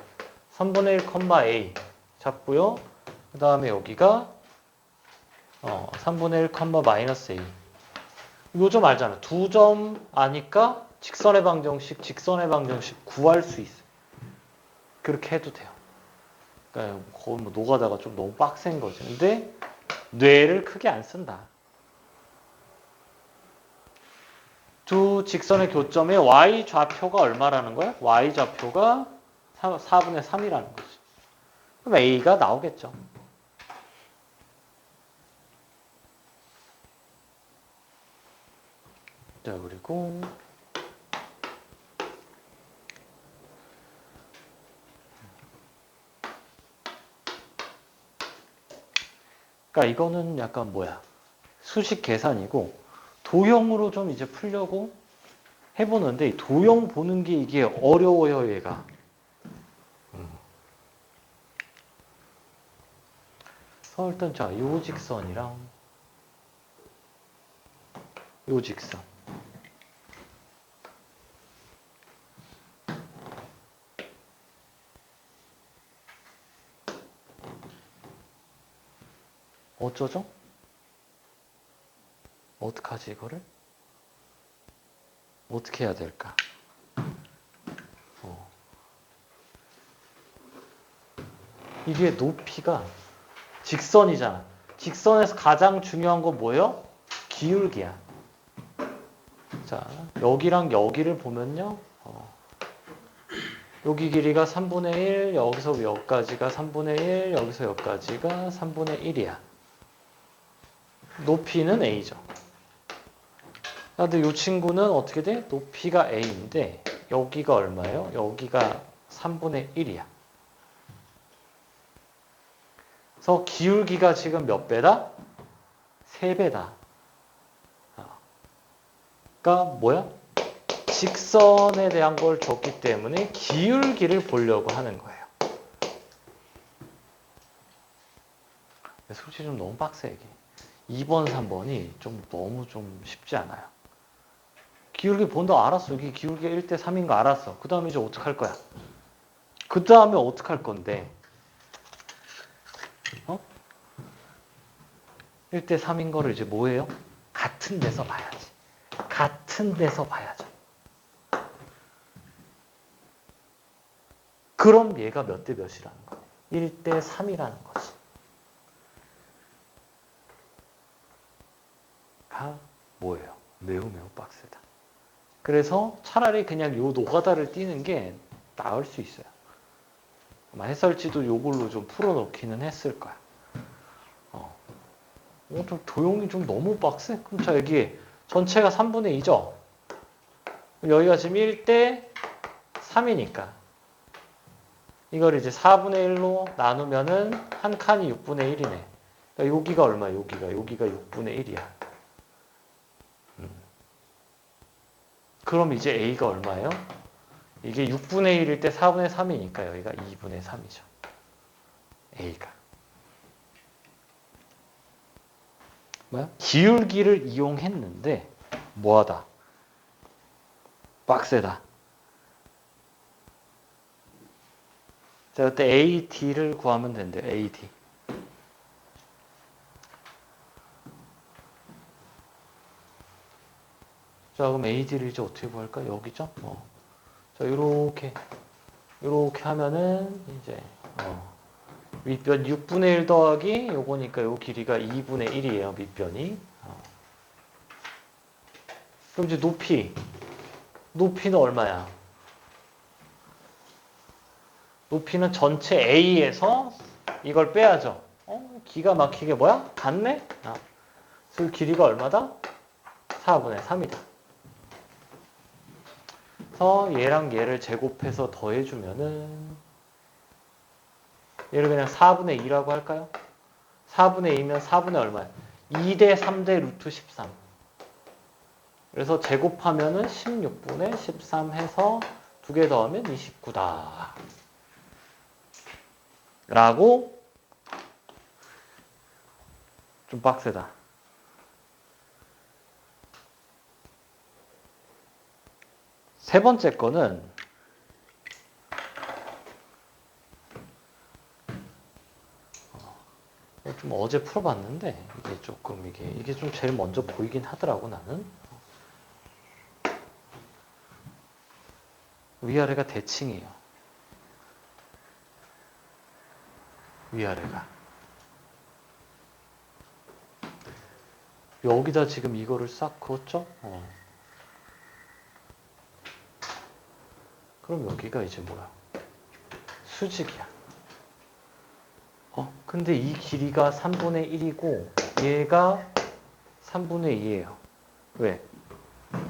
3분의 1, A 잡고요. 그 다음에 여기가 3분의 1, 마이너스 A. 요 점 알잖아. 두 점 아니까 직선의 방정식 구할 수 있어. 그렇게 해도 돼요. 그러니까 거의 뭐 노가다가 좀 너무 빡센 거지. 근데 뇌를 크게 안 쓴다. 두 직선의 교점의 y 좌표가 얼마라는 거야? y 좌표가 4분의 3이라는 거지. 그럼 a가 나오겠죠. 자, 그리고 그러니까 이거는 약간 뭐야? 수식 계산이고 도형으로 좀 이제 풀려고 해보는데 도형 보는 게 이게 어려워요, 얘가. 그래서 일단 자, 요 직선이랑 요 직선. 어쩌죠? 어떡하지 이거를? 어떻게 해야 될까? 이게 높이가 직선이잖아. 직선에서 가장 중요한 건 뭐예요? 기울기야. 자, 여기랑 여기를 보면요. 여기 길이가 3분의 1, 여기서 여기까지가 3분의 1, 여기서 여기까지가 3분의 1이야. 높이는 a죠. 근데 이 친구는 어떻게 돼? 높이가 a인데 여기가 얼마예요? 여기가 3분의 1이야. 그래서 기울기가 지금 몇 배다? 3배다. 그러니까 뭐야? 직선에 대한 걸 줬기 때문에 기울기를 보려고 하는 거예요. 솔직히 좀 너무 빡세 이게. 2번, 3번이 좀 너무 좀 쉽지 않아요. 기울기 본다 알았어. 여기 기울기가 1대 3인 거 알았어. 그 다음에 이제 어떡할 거야? 그 다음에 어떡할 건데? 1대 3인 거를 이제 뭐예요? 같은 데서 봐야지. 같은 데서 봐야죠. 그럼 얘가 몇 대 몇이라는 거야? 1대 3이라는 거지. 가 뭐예요? 매우 매우 빡세다. 그래서 차라리 그냥 요 노가다를 띄는 게 나을 수 있어요. 아마 해설지도 요걸로 좀 풀어놓기는 했을 거야. 좀 조용히 좀 너무 빡세? 그럼 자, 여기 전체가 3분의 2죠? 여기가 지금 1대 3이니까. 이걸 이제 4분의 1로 나누면은 한 칸이 6분의 1이네. 그러니까 여기가 얼마야? 여기가 6분의 1이야. 그럼 이제 A가 얼마예요? 이게 6분의 1일 때 4분의 3이니까 여기가 2분의 3이죠. A가. 뭐야? 기울기를 이용했는데 뭐하다? 빡세다. 자, 그때 AD를 구하면 된대요. AD. 자, 그럼 AD를 이제 어떻게 구할까? 여기죠? 자, 요렇게 하면은 이제 밑변 6분의 1 더하기 요거니까 요 길이가 2분의 1이에요. 밑변이. 그럼 이제 높이는 얼마야? 높이는 전체 A에서 이걸 빼야죠. 기가 막히게 뭐야? 같네? 그래서 길이가 얼마다? 4분의 3이다. 그래서 얘랑 얘를 제곱해서 더해주면은 얘를 그냥 4분의 2라고 할까요? 4분의 2면 4분의 얼마야? 2대 3대 루트 13. 그래서 제곱하면은 16분의 13 해서 두 개 더하면 29다. 라고 좀 빡세다. 세 번째 거는 좀 어제 풀어봤는데 이게 조금 이게 좀 제일 먼저 보이긴 하더라고 나는. 위아래가 대칭이에요. 위아래가. 여기다 지금 이거를 싹 그었죠? 그럼 여기가 이제 뭐야? 수직이야. 근데 이 길이가 3분의 1이고 얘가 3분의 2예요. 왜?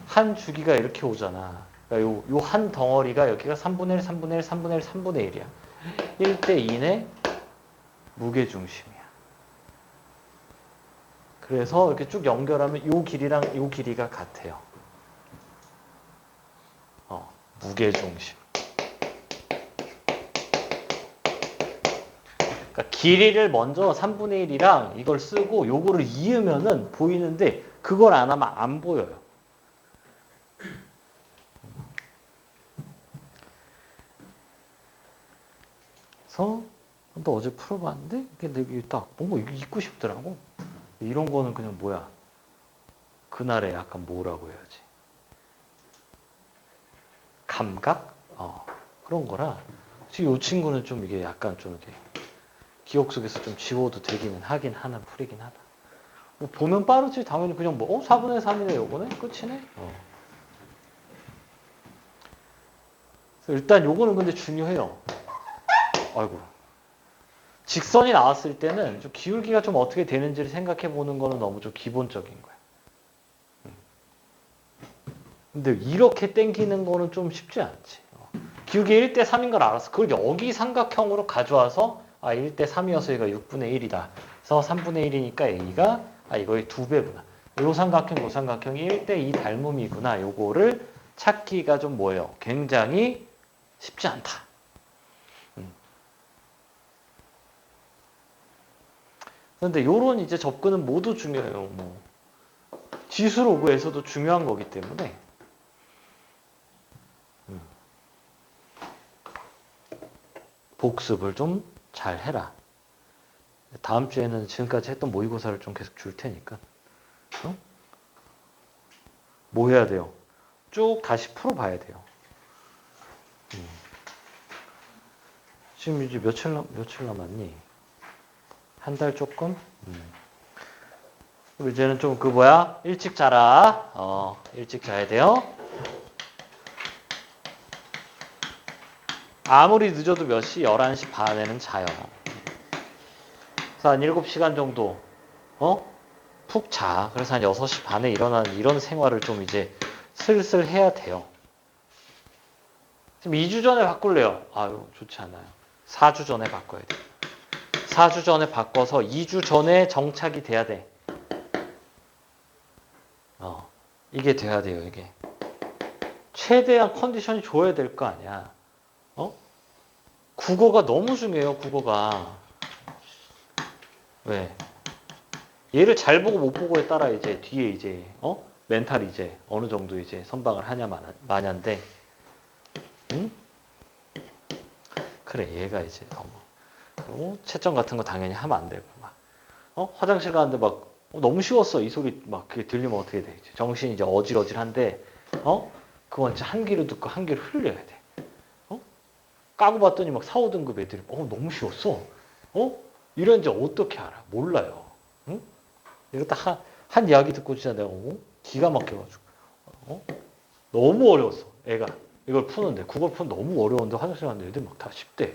한 주기가 이렇게 오잖아. 그러니까 요 한 덩어리가 여기가 3분의 1, 3분의 1, 3분의 1, 3분의 1이야. 1대 2의 무게중심이야. 그래서 이렇게 쭉 연결하면 요 길이랑 요 길이가 같아요. 무게중심. 그러니까 길이를 먼저 3분의 1이랑 이걸 쓰고 요거를 이으면은 보이는데 그걸 안 하면 안 보여요. 그래서 너 어제 풀어봤는데? 이게 내게 딱 뭔가 이거 잊고 싶더라고. 이런 거는 그냥 뭐야? 그날의 약간 뭐라고 해야지? 감각? 그런 거라. 지금 이 친구는 좀 이게 약간 좀 이렇게 기억 속에서 좀 지워도 되기는 하긴 하는 풀이긴 하다. 뭐 보면 빠르지 당연히 그냥 뭐 4분의 3이네 요거네? 끝이네? 일단 요거는 근데 중요해요. 아이고. 직선이 나왔을 때는 좀 기울기가 좀 어떻게 되는지를 생각해 보는 거는 너무 좀 기본적인 거야. 근데 이렇게 땡기는 거는 좀 쉽지 않지. 기울기 1대 3인 걸 알았어. 그걸 여기 삼각형으로 가져와서 1대 3이어서 얘가 6분의 1이다. 그래서 3분의 1이니까 A가 이거의 2배구나. 요 삼각형, 요 삼각형이 1대 2 닮음이구나. 요거를 찾기가 좀 뭐예요? 굉장히 쉽지 않다. 그런데 요런 이제 접근은 모두 중요해요. 뭐 지수로그에서도 중요한 거기 때문에 복습을 좀 잘 해라. 다음 주에는 지금까지 했던 모의고사를 좀 계속 줄 테니까. 뭐 해야 돼요? 쭉 다시 풀어봐야 돼요. 지금 이제 며칠 남았니? 한 달 조금? 그리고 이제는 좀 일찍 자라. 일찍 자야 돼요. 아무리 늦어도 몇 시? 11시 반에는 자요. 그래서 한 7시간 정도, 푹 자. 그래서 한 6시 반에 일어나는 이런 생활을 좀 이제 슬슬 해야 돼요. 지금 2주 전에 바꿀래요. 아유, 좋지 않아요. 4주 전에 바꿔야 돼. 4주 전에 바꿔서 2주 전에 정착이 돼야 돼. 이게 돼야 돼요, 이게. 최대한 컨디션이 좋아야 될 거 아니야. 국어가 너무 중요해요, 국어가. 왜? 얘를 잘 보고 못 보고에 따라 이제 뒤에 이제, 멘탈이 이제 어느 정도 이제 선방을 하냐 마냐인데, 응? 그래, 얘가 이제 너무, 채점 같은 거 당연히 하면 안 되고, 화장실 가는데 막, 너무 쉬웠어. 이 소리 막 그게 들리면 어떻게 돼? 정신이 이제 어질어질한데, 그건 진짜 한 귀로 듣고 한 귀로 흘려야 돼. 까고 봤더니 막 4, 5등급 애들이, 너무 쉬웠어. 이런 이제 어떻게 알아? 몰라요. 응? 이거 딱 한 이야기 듣고 진짜 내가, 기가 막혀가지고. 너무 어려웠어. 애가. 이걸 푸는데, 국어를 푸는 너무 어려운데 화장실 갔는데 애들 막 다 쉽대.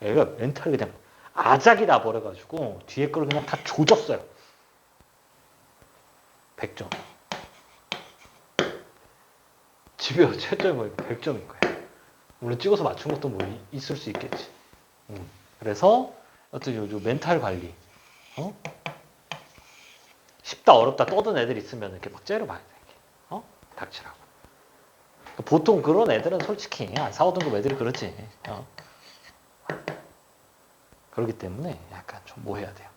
애가 멘탈이 그냥 아작이 나버려가지고 뒤에 걸 그냥 다 조졌어요. 100점. 집에 와서 채점이 100점인 거야. 물론 찍어서 맞춘 것도 뭐 있을 수 있겠지. 그래서 어떤 요즘 멘탈 관리, 쉽다 어렵다 떠든 애들 있으면 이렇게 막 째려봐야 돼. 닥치라고. 보통 그런 애들은 솔직히 한 4, 5등급 애들이 그렇지. 그렇기 때문에 약간 좀 뭐 해야 돼요.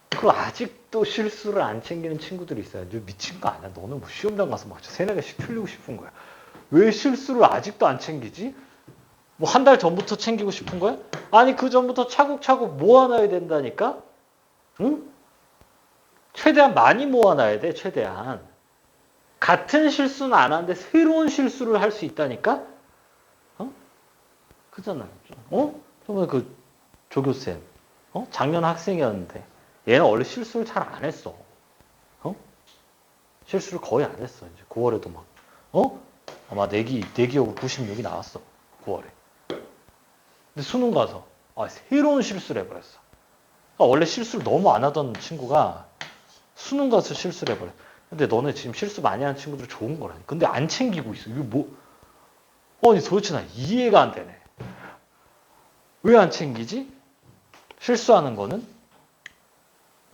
그리고 아직도 실수를 안 챙기는 친구들이 있어요. 미친 거 아니야? 너는 뭐 시험장 가서 막 세네 개씩 틀리고 싶은 거야. 왜 실수를 아직도 안 챙기지? 뭐 한 달 전부터 챙기고 싶은 거야? 아니 그 전부터 차곡차곡 모아놔야 된다니까? 응? 최대한 많이 모아놔야 돼. 최대한. 같은 실수는 안 하는데 새로운 실수를 할 수 있다니까? 그잖아요. 정말 그 조교쌤. 작년 학생이었는데 얘는 원래 실수를 잘 안 했어. 실수를 거의 안 했어. 이제 9월에도 막 아마 내기하고 96이 나왔어. 9월에. 근데 수능 가서 새로운 실수를 해버렸어. 원래 실수를 너무 안 하던 친구가 수능 가서 실수를 해버려. 근데 너네 지금 실수 많이 하는 친구들 좋은 거라니. 근데 안 챙기고 있어. 이게 뭐? 아니 도대체 나 이해가 안 되네. 왜 안 챙기지? 실수하는 거는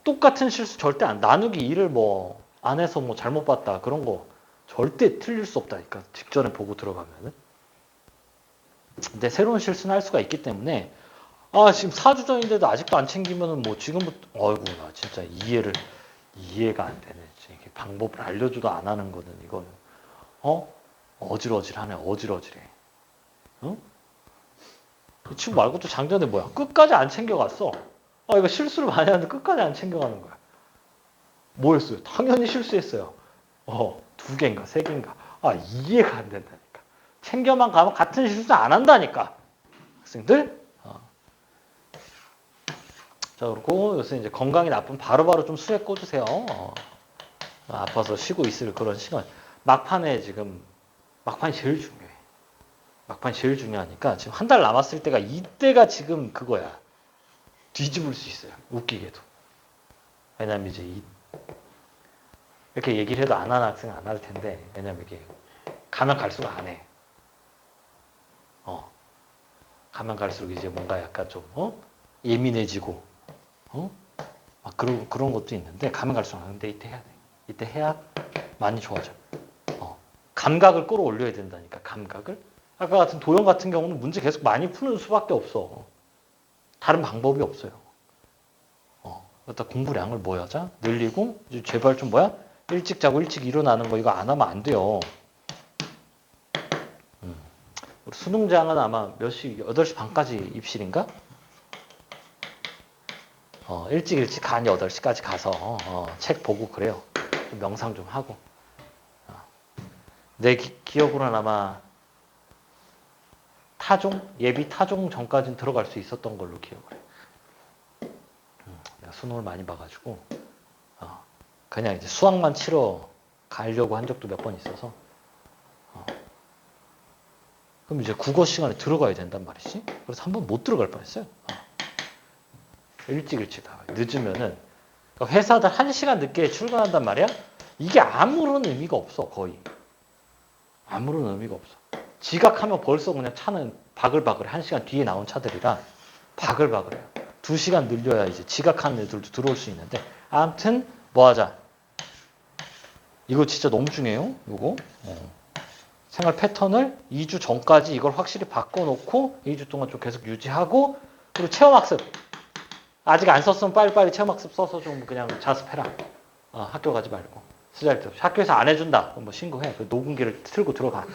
똑같은 실수 절대 안. 나누기 2를 뭐 안 해서 뭐 잘못 봤다 그런 거 절대 틀릴 수 없다니까. 직전에 보고 들어가면은. 근데 새로운 실수는 할 수가 있기 때문에 지금 4주 전인데도 아직도 안 챙기면은 뭐 지금부터 어이구 나 진짜 이해가 안 되네. 이게 방법을 알려줘도 안 하는 거는 이거는 어질어질하네. 어질어질해. 이 친구 말고도 장전에 뭐야? 끝까지 안 챙겨갔어. 이거 실수를 많이 하는데 끝까지 안 챙겨가는 거야. 뭐였어요? 당연히 실수했어요. 2개인가 3개인가. 이해가 안 된다니까. 챙겨만 가면 같은 실수 안 한다니까. 학생들. 자, 그리고 요새 이제 건강이 나쁘면 바로바로 좀 수액 꽂으세요. 아파서 쉬고 있을 그런 시간. 막판에 지금, 막판이 제일 중요해. 막판이 제일 중요하니까 지금 한 달 남았을 때가 이때가 지금 그거야. 뒤집을 수 있어요. 웃기게도. 왜냐면 이제 이렇게 얘기를 해도 안 하는 학생은 안 할 텐데, 왜냐면 이게 가면 갈수록 안 해. 가면 갈수록 이제 뭔가 약간 좀, 예민해지고, 막 그런 것도 있는데, 가면 갈수록 안 하는데, 이때 해야 돼. 이때 해야 많이 좋아져. 감각을 끌어올려야 된다니까, 감각을. 아까 같은 도형 같은 경우는 문제 계속 많이 푸는 수밖에 없어. 다른 방법이 없어요. 그러다 공부량을 뭐야자 늘리고, 이제 제발 좀 일찍 자고 일찍 일어나는 거 이거 안 하면 안 돼요. 우리 수능장은 아마 몇 시, 8시 반까지 입실인가? 일찍 간 8시까지 가서 책 보고 그래요. 좀 명상 좀 하고. 내 기억으로는 아마 예비 타종 전까지는 들어갈 수 있었던 걸로 기억을 해. 내가 수능을 많이 봐가지고 그냥 이제 수학만 치러 가려고 한 적도 몇 번 있어서 그럼 이제 국어 시간에 들어가야 된단 말이지. 그래서 한 번 못 들어갈 뻔했어요. 일찍 가. 늦으면은 회사들 1시간 늦게 출근한단 말이야. 이게 아무런 의미가 없어. 거의 아무런 의미가 없어. 지각하면 벌써 그냥 차는 바글바글해. 1시간 뒤에 나온 차들이라 바글바글해요. 2시간 늘려야 이제 지각하는 애들도 들어올 수 있는데 아무튼 뭐 하자. 이거 진짜 너무 중요해요. 이거 생활 패턴을 2주 전까지 이걸 확실히 바꿔놓고 2주 동안 좀 계속 유지하고 그리고 체험학습 아직 안 썼으면 빨리빨리 체험학습 써서 좀 그냥 자습해라. 학교 가지 말고 쓰잘데없이 학교에서 안 해준다. 그럼 뭐 신고해. 그 녹음기를 틀고 들어가.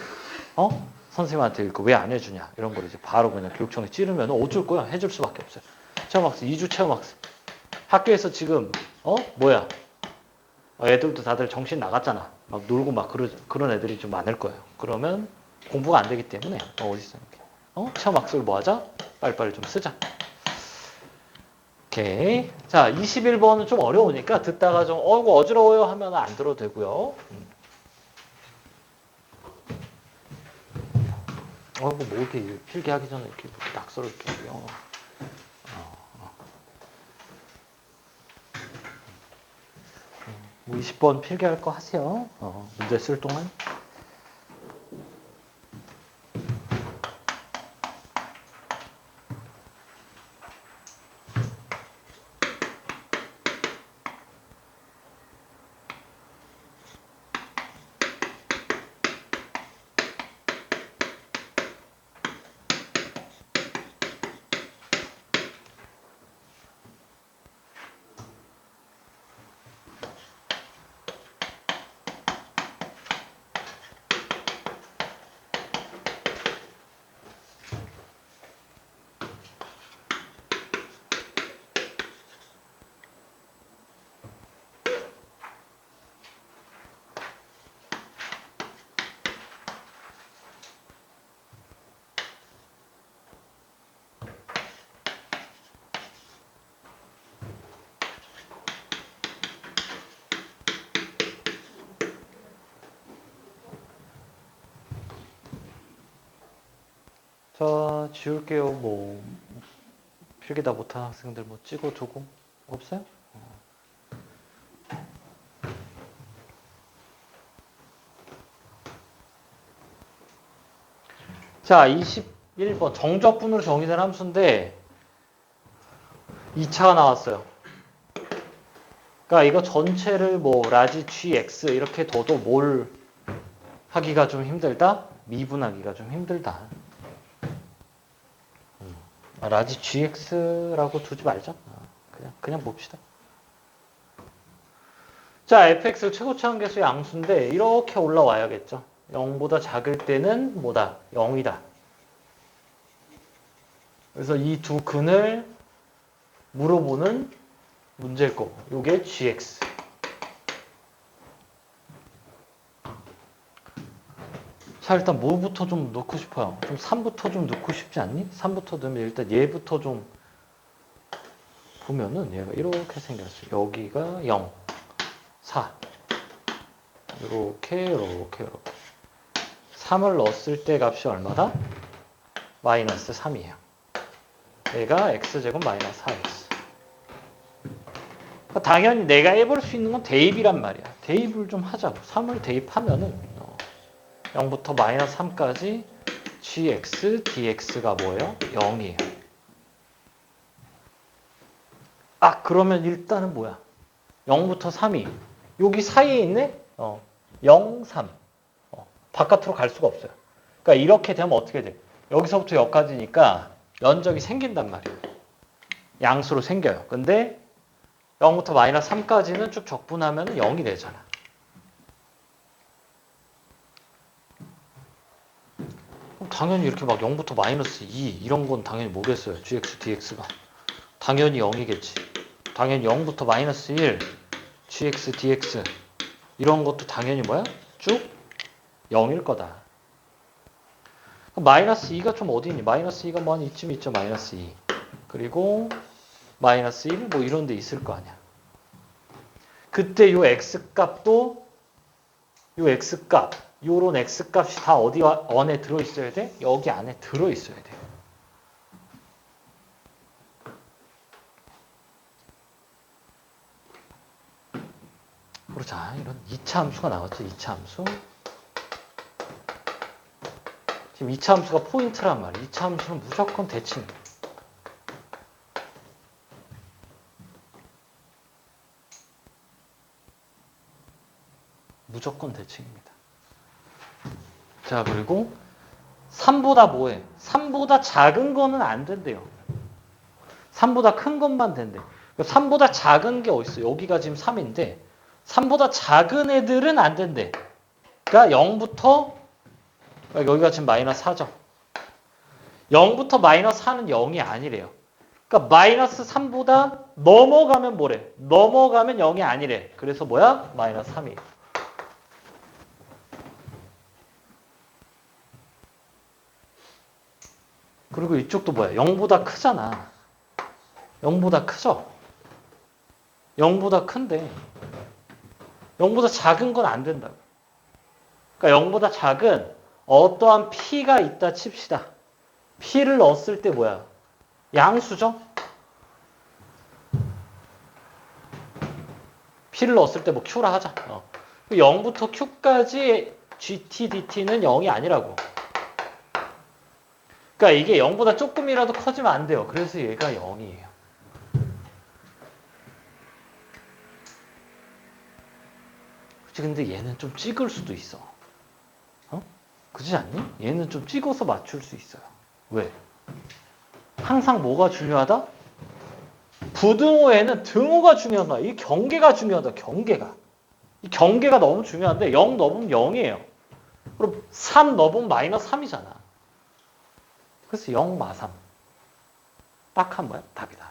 선생님한테 이거 왜 안 해주냐 이런 걸 이제 바로 그냥 교육청에 찌르면 어쩔 거야. 해줄 수밖에 없어요. 체험학습 2주 체험학습. 학교에서 지금 뭐야 애들도 다들 정신 나갔잖아. 막 놀고 막 그런 애들이 좀 많을 거예요. 그러면 공부가 안 되기 때문에 어디서 체험학습을 뭐 하자? 빨리빨리 좀 쓰자. 오케이. 자, 21번은 좀 어려우니까 듣다가 좀 이거 어지러워요 하면 안 들어도 되고요. 뭐 이렇게 필기하기 전에 이렇게 낙서를 이렇게 해요. 20번 필기할 거 하세요. 문제 쓸 동안. 자, 지울게요. 뭐 필기 다 못한 학생들 뭐 찍어두고 없어요? 자, 21번 정적분으로 정의된 함수인데 2차가 나왔어요. 그러니까 이거 전체를 뭐 라지 gx 이렇게 둬도 뭘 하기가 좀 힘들다? 미분하기가 좀 힘들다. 라지 gx라고 두지 말자. 그냥 봅시다. 자, fx 최고치 한계수의 양수인데 이렇게 올라와야겠죠. 0보다 작을 때는 뭐다? 0이다. 그래서 이 두 근을 물어보는 문제일 거고. 요게 gx. 자, 일단 뭐부터 좀 넣고 싶어요? 좀 3부터 좀 넣고 싶지 않니? 3부터 넣으면 일단 얘부터 좀 보면은 얘가 이렇게 생겼어요. 여기가 0, 4. 이렇게. 3을 넣었을 때 값이 얼마다? 마이너스 3이에요. 얘가 x제곱 마이너스 4x. 그러니까 당연히 내가 해볼 수 있는 건 대입이란 말이야. 대입을 좀 하자고. 3을 대입하면은 0부터 마이너스 3까지 gx dx가 뭐예요? 0이에요. 아, 그러면 일단은 뭐야? 0부터 3이 여기 사이에 있네? 0, 3. 바깥으로 갈 수가 없어요. 그러니까 이렇게 되면 어떻게 돼? 여기서부터 여기까지니까 면적이 생긴단 말이에요. 양수로 생겨요. 근데 0부터 마이너스 3까지는 쭉 적분하면 0이 되잖아. 그럼 당연히 이렇게 막 0부터 마이너스 2 이런 건 당연히 뭐겠어요? gx, dx가. 당연히 0이겠지. 당연히 0부터 마이너스 1, gx, dx 이런 것도 당연히 뭐야? 쭉 0일 거다. 마이너스 2가 좀 어디 있니? 마이너스 2가 뭐 한 이쯤 있죠. 마이너스 2. 그리고 마이너스 1 뭐 이런 데 있을 거 아니야. 그때 요 x값도 요 x값, 요런 x값이 다 어디 안에 들어있어야 돼? 여기 안에 들어있어야 돼. 그러자 이런 2차 함수가 나왔죠. 2차 함수. 지금 2차 함수가 포인트란 말이야. 2차 함수는 무조건 대칭. 무조건 대칭입니다. 자, 그리고 3보다 뭐해? 3보다 작은 거는 안 된대요. 3보다 큰 것만 된대. 3보다 작은 게 어딨어? 여기가 지금 3인데 3보다 작은 애들은 안 된대. 그러니까 0부터 여기가 지금 마이너스 4죠. 0부터 마이너스 4는 0이 아니래요. 그러니까 마이너스 3보다 넘어가면 뭐래? 넘어가면 0이 아니래. 그래서 뭐야? 마이너스 3이에요. 그리고 이쪽도 뭐야? 0보다 크잖아. 0보다 크죠? 0보다 큰데 0보다 작은 건 안 된다고. 그러니까 0보다 작은 어떠한 p가 있다 칩시다. p를 넣었을 때 뭐야? 양수죠? p를 넣었을 때 뭐 q라 하자. 0부터 q까지 gt, dt는 0이 아니라고. 그러니까 이게 0보다 조금이라도 커지면 안 돼요. 그래서 얘가 0이에요. 그치, 근데 얘는 좀 찍을 수도 있어. 그렇지 않니? 얘는 좀 찍어서 맞출 수 있어요. 왜? 항상 뭐가 중요하다? 부등호에는 등호가 중요한 거야. 이 경계가 중요하다. 경계가. 이 경계가 너무 중요한데 0 넣으면 0이에요. 그럼 3 넣으면 마이너스 3이잖아. 그래서 0, 마 3. 딱 한 뭐야? 답이다.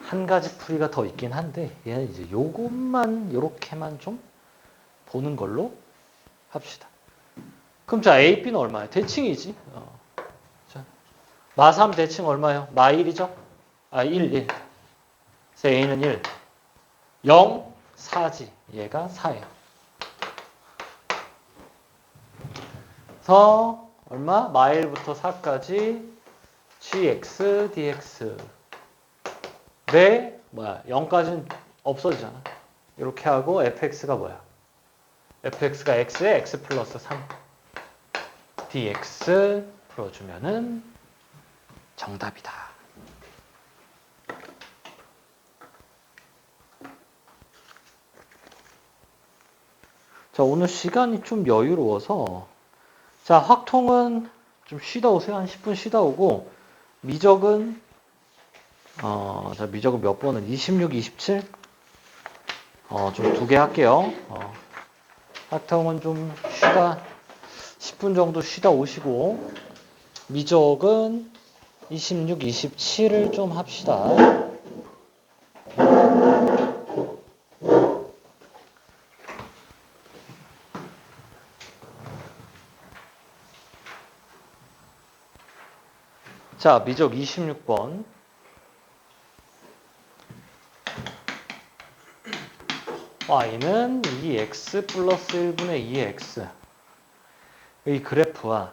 한 가지 풀이가 더 있긴 한데 얘는 이제 요것만 요렇게만 좀 보는 걸로 합시다. 그럼 자 A, B는 얼마야? 대칭이지. 자, 마 3 대칭 얼마예요? 마 1이죠? 아 1, 1. 그래서 A는 1. 0, 4지. 얘가 4예요. 그래서 얼마? 마 1부터 4까지 gx, dx. 네, 뭐야? 0까지는 없어지잖아. 이렇게 하고 fx가 뭐야? fx가 x에 x 플러스 3 dx 풀어주면은 정답이다. 자, 오늘 시간이 좀 여유로워서 자, 확통은 좀 쉬다 오세요. 한 10분 쉬다 오고 미적은 자, 미적은 몇 번은 26, 27? 좀 2개 할게요. 학통은 좀 쉬다 10분 정도 쉬다 오시고 미적은 26, 27을 좀 합시다. 자, 미적 26번. y는 2x 플러스 1분의 2x. 이 그래프와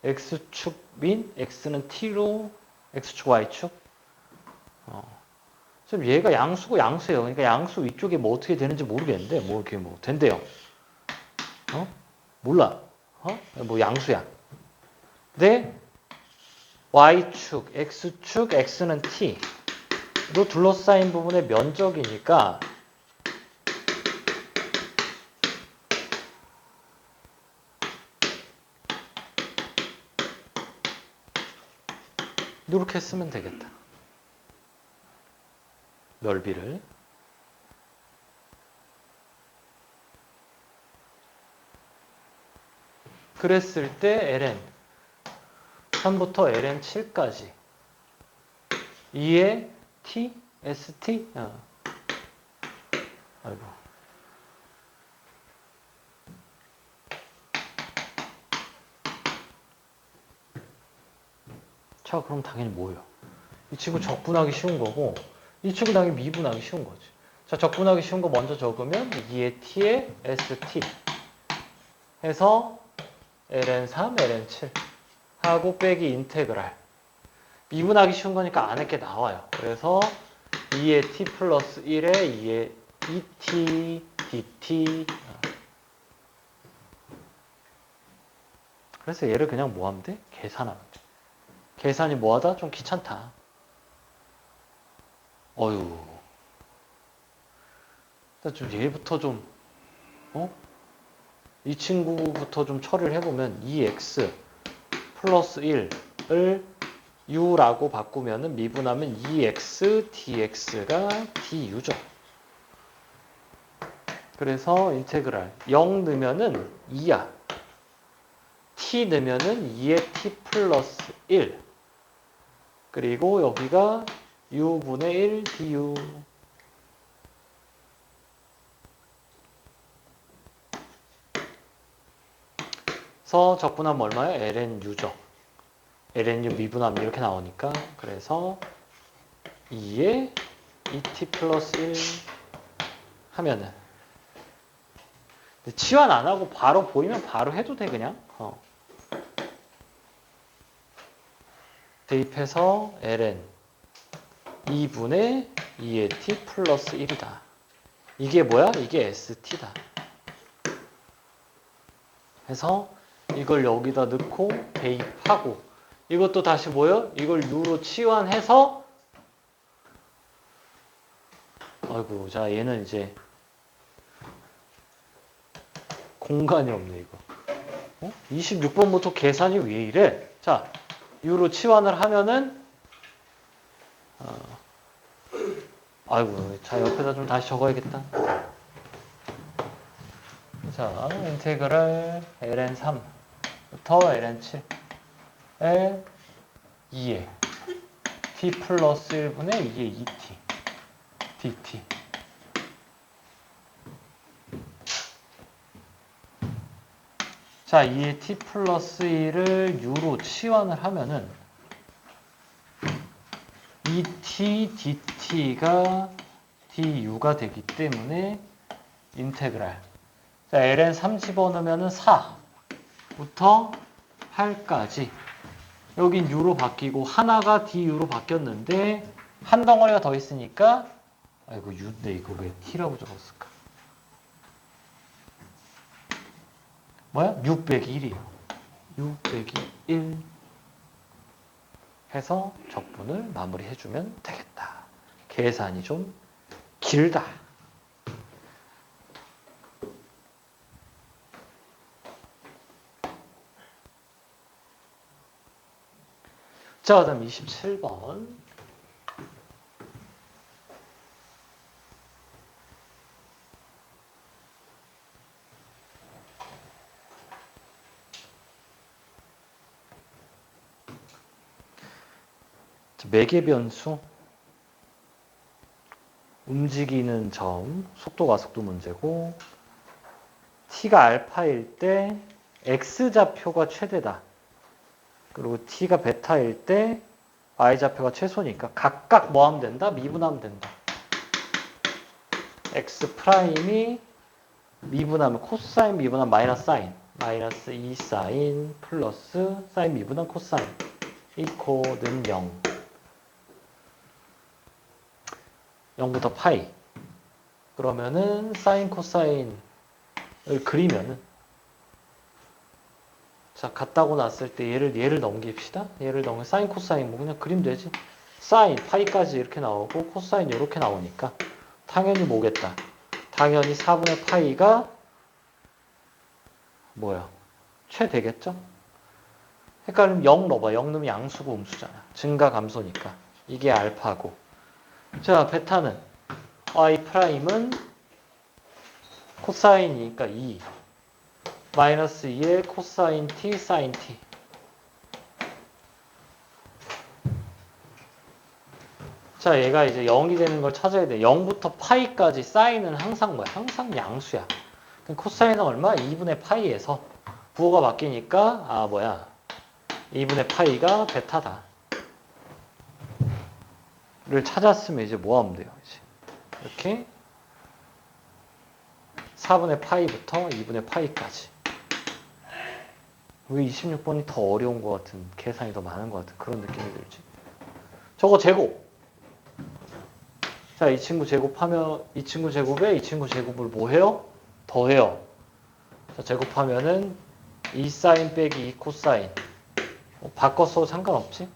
x축 민 x는 t로 x축 y축. 지금 얘가 양수고 양수예요. 그러니까 양수 위쪽에 뭐 어떻게 되는지 모르겠는데 뭐 이렇게 뭐 된대요. 몰라. 뭐 양수야. 근데 y축, x축, x는 t로 둘러싸인 부분의 면적이니까 이렇게 쓰면 되겠다. 넓이를. 그랬을 때 ln 3부터 ln 7까지 2의 t, st 아이고. 자, 그럼 당연히 뭐예요? 이 친구 적분하기 쉬운 거고 이 친구 당연히 미분하기 쉬운 거지. 자, 적분하기 쉬운 거 먼저 적으면 2의 t에 st 해서 ln 3, ln 7 하고 빼기 인테그랄. 미분하기 쉬운 거니까 안에 게 나와요. 그래서 2의 t 플러스 1에 2의 2t dt. 그래서 얘를 그냥 뭐 하면 돼? 계산하면 돼. 계산이 뭐하다? 좀 귀찮다. 어휴. 좀 얘부터 좀, 이 친구부터 좀 처리를 해보면 2x 플러스 1을 u라고 바꾸면은 미분하면 2x dx가 du죠. 그래서 인테그랄 0 넣으면은 2야. t 넣으면은 2의 t 플러스 1. 그리고 여기가 u분의 1 du. 그래서 적분하면 얼마예요? lnu죠. lnu 미분하면 이렇게 나오니까 그래서 2에 2t 플러스 1 하면은 치환 안 하고 바로 보이면 바로 해도 돼 그냥. 대입해서 ln 2분의 2의 t 플러스 1이다. 이게 뭐야? 이게 st다. 해서 이걸 여기다 넣고 대입하고 이것도 다시 뭐예요? 이걸 u로 치환해서 아이고 자 얘는 이제 공간이 없네 이거. 26번부터 계산이 왜 이래? 자 u로 치환을 하면은 아이고 자 옆에다 좀 다시 적어야겠다. 자 인테그랄 ln 3부터 ln 7에 2에 t 플러스 1분의 2의 2t dt. 자 2의 t 플러스 1을 u로 치환을 하면은 2t dt가 du가 되기 때문에 인테그랄. 자, ln 3 집어넣으면 4부터 8까지. 여긴 u로 바뀌고 하나가 du로 바뀌었는데 한 덩어리가 더 있으니까 아이고 u인데 이거 왜 t라고 적었을까? 뭐야? 6 빼기 1이에요. 6 빼기 1 해서 적분을 마무리해주면 되겠다. 계산이 좀 길다. 자, 그 다음 27번. 매개 변수, 움직이는 점, 속도 가속도 문제고, t가 알파일 때 x좌표가 최대다. 그리고 t가 베타일 때 y좌표가 최소니까 각각 뭐 하면 된다? 미분하면 된다. x 프라임이 미분하면 코사인 미분하면 마이너스 사인. 마이너스 2 사인 플러스 사인 미분한 코사인. 이코는 0. 0부터 파이. 그러면은 사인 코사인을 그리면은 자, 같다고 났을 때 얘를 넘깁시다. 얘를 넘기면 사인 코사인 뭐 그냥 그리면 되지. 사인 파이까지 이렇게 나오고 코사인 이렇게 나오니까 당연히 뭐겠다. 당연히 4분의 파이가 뭐야? 최대겠죠? 헷갈리면 0 넣어봐. 0 넣으면 양수고 음수잖아. 증가 감소니까. 이게 알파고. 자, 베타는 y 프라임은 코사인이니까 2. 마이너스 2의 코사인 t, 사인 t. 자, 얘가 이제 0이 되는 걸 찾아야 돼. 0부터 파이까지 사인은 항상 뭐야? 항상 양수야. 코사인은 얼마? 2분의 파이에서 부호가 바뀌니까 아 뭐야? 2분의 파이가 베타다. 를 찾았으면 이제 뭐 하면 돼요? 이제 이렇게 4분의 파이부터 2분의 파이까지. 왜 26번이 더 어려운 것 같은, 계산이 더 많은 것 같은 그런 느낌이 들지? 저거 제곱. 자, 이 친구 제곱하면 이 친구 제곱에 이 친구 제곱을 뭐 해요? 더해요. 자, 제곱하면은 2 사인 빼기 2 코사인. 바꿔서 상관없지?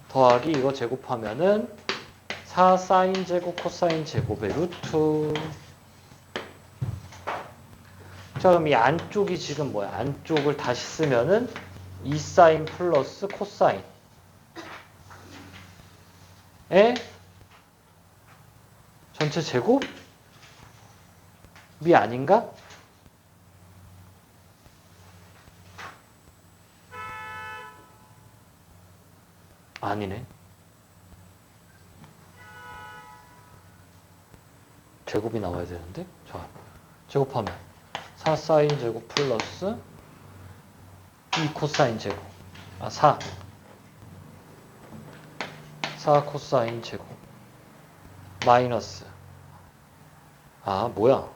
더하기 이거 제곱하면은 4 사인 제곱 코사인 제곱의 루트. 자, 그럼 이 안쪽이 지금 뭐야? 안쪽을 다시 쓰면은 2 사인 플러스 코사인. 에? 전체 제곱이 아닌가? 아니네. 제곱이 나와야 되는데? 자, 제곱하면 4 사인 제곱 플러스 2 코사인 제곱. 아, 4 코사인 제곱. 마이너스. 아, 뭐야?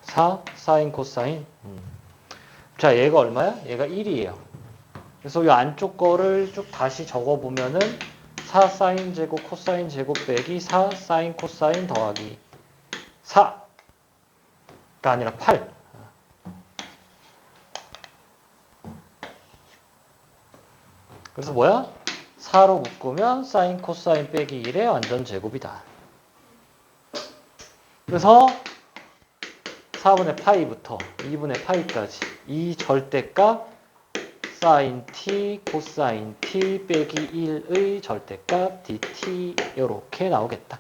4 사인 코사인. 자, 얘가 얼마야? 얘가 1이에요. 그래서 이 안쪽 거를 쭉 다시 적어보면은 4 사인 제곱 코사인 제곱 빼기 4 사인 코사인 더하기 4가 아니라 8. 그래서 뭐야? 4로 묶으면 사인 코사인 빼기 1의 완전 제곱이다. 그래서 4분의 파이부터 2분의 파이까지 이 절대값 사인 t 코사인 t 빼기 1의 절대값 dt 이렇게 나오겠다.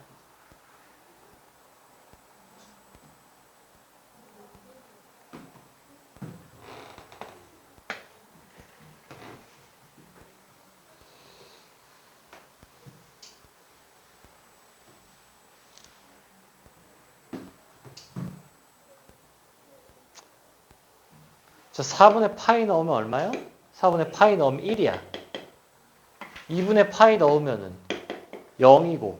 자, 4분의 파이 넣으면 얼마요? 4분의 파이 넣으면 1이야. 2분의 파이 넣으면은 0이고.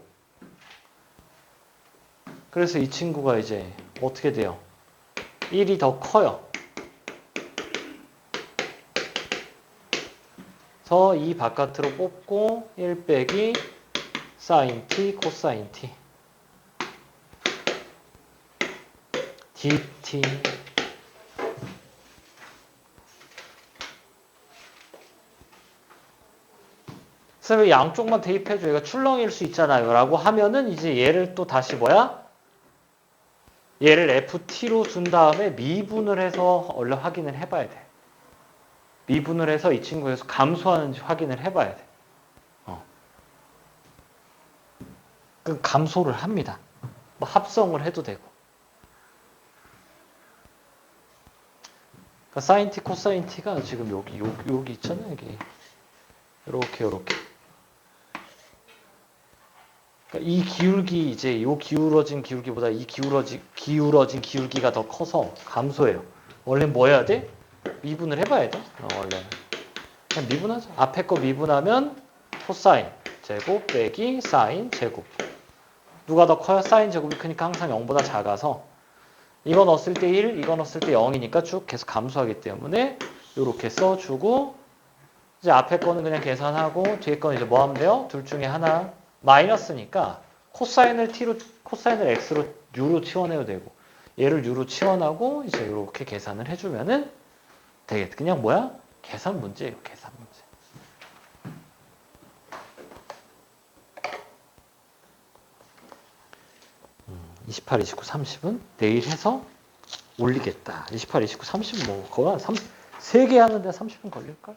그래서 이 친구가 이제 어떻게 돼요? 1이 더 커요. 그래서 2 바깥으로 뽑고 1 빼기 사인 t 코사인 t dt. 그래서 양쪽만 대입해줘. 얘가 출렁일 수 있잖아요. 라고 하면은 이제 얘를 또 다시 뭐야? 얘를 ft로 준 다음에 미분을 해서 얼른 확인을 해봐야 돼. 미분을 해서 이 친구에서 감소하는지 확인을 해봐야 돼. 그 감소를 합니다. 뭐 합성을 해도 되고. 그러니까 사인 t, 코사인 t가 지금 여기 있잖아요. 여기. 요렇게 요렇게. 그러니까 이 기울기 이제 요 기울어진 기울기보다 이 기울어진 기울기가 더 커서 감소해요. 원래 뭐 해야 돼? 미분을 해봐야 돼. 원래는. 그냥 미분하자. 앞에 거 미분하면 코사인 제곱 빼기 사인 제곱. 누가 더 커요? 사인 제곱이 크니까 항상 0보다 작아서 이거 넣었을 때 1, 이거 넣었을 때 0이니까 쭉 계속 감소하기 때문에 이렇게 써주고 이제 앞에 거는 그냥 계산하고 뒤에 거는 이제 뭐 하면 돼요? 둘 중에 하나 마이너스니까 코사인을 x로 u로 치워내도 되고 얘를 u로 치워나고 이제 이렇게 계산을 해주면은 되겠다. 그냥 뭐야? 계산 문제예요. 계산 문제. 28, 29, 30은 내일 해서 올리겠다. 28, 29, 30은 뭐 거의 한 3개 하는데 30분 걸릴걸?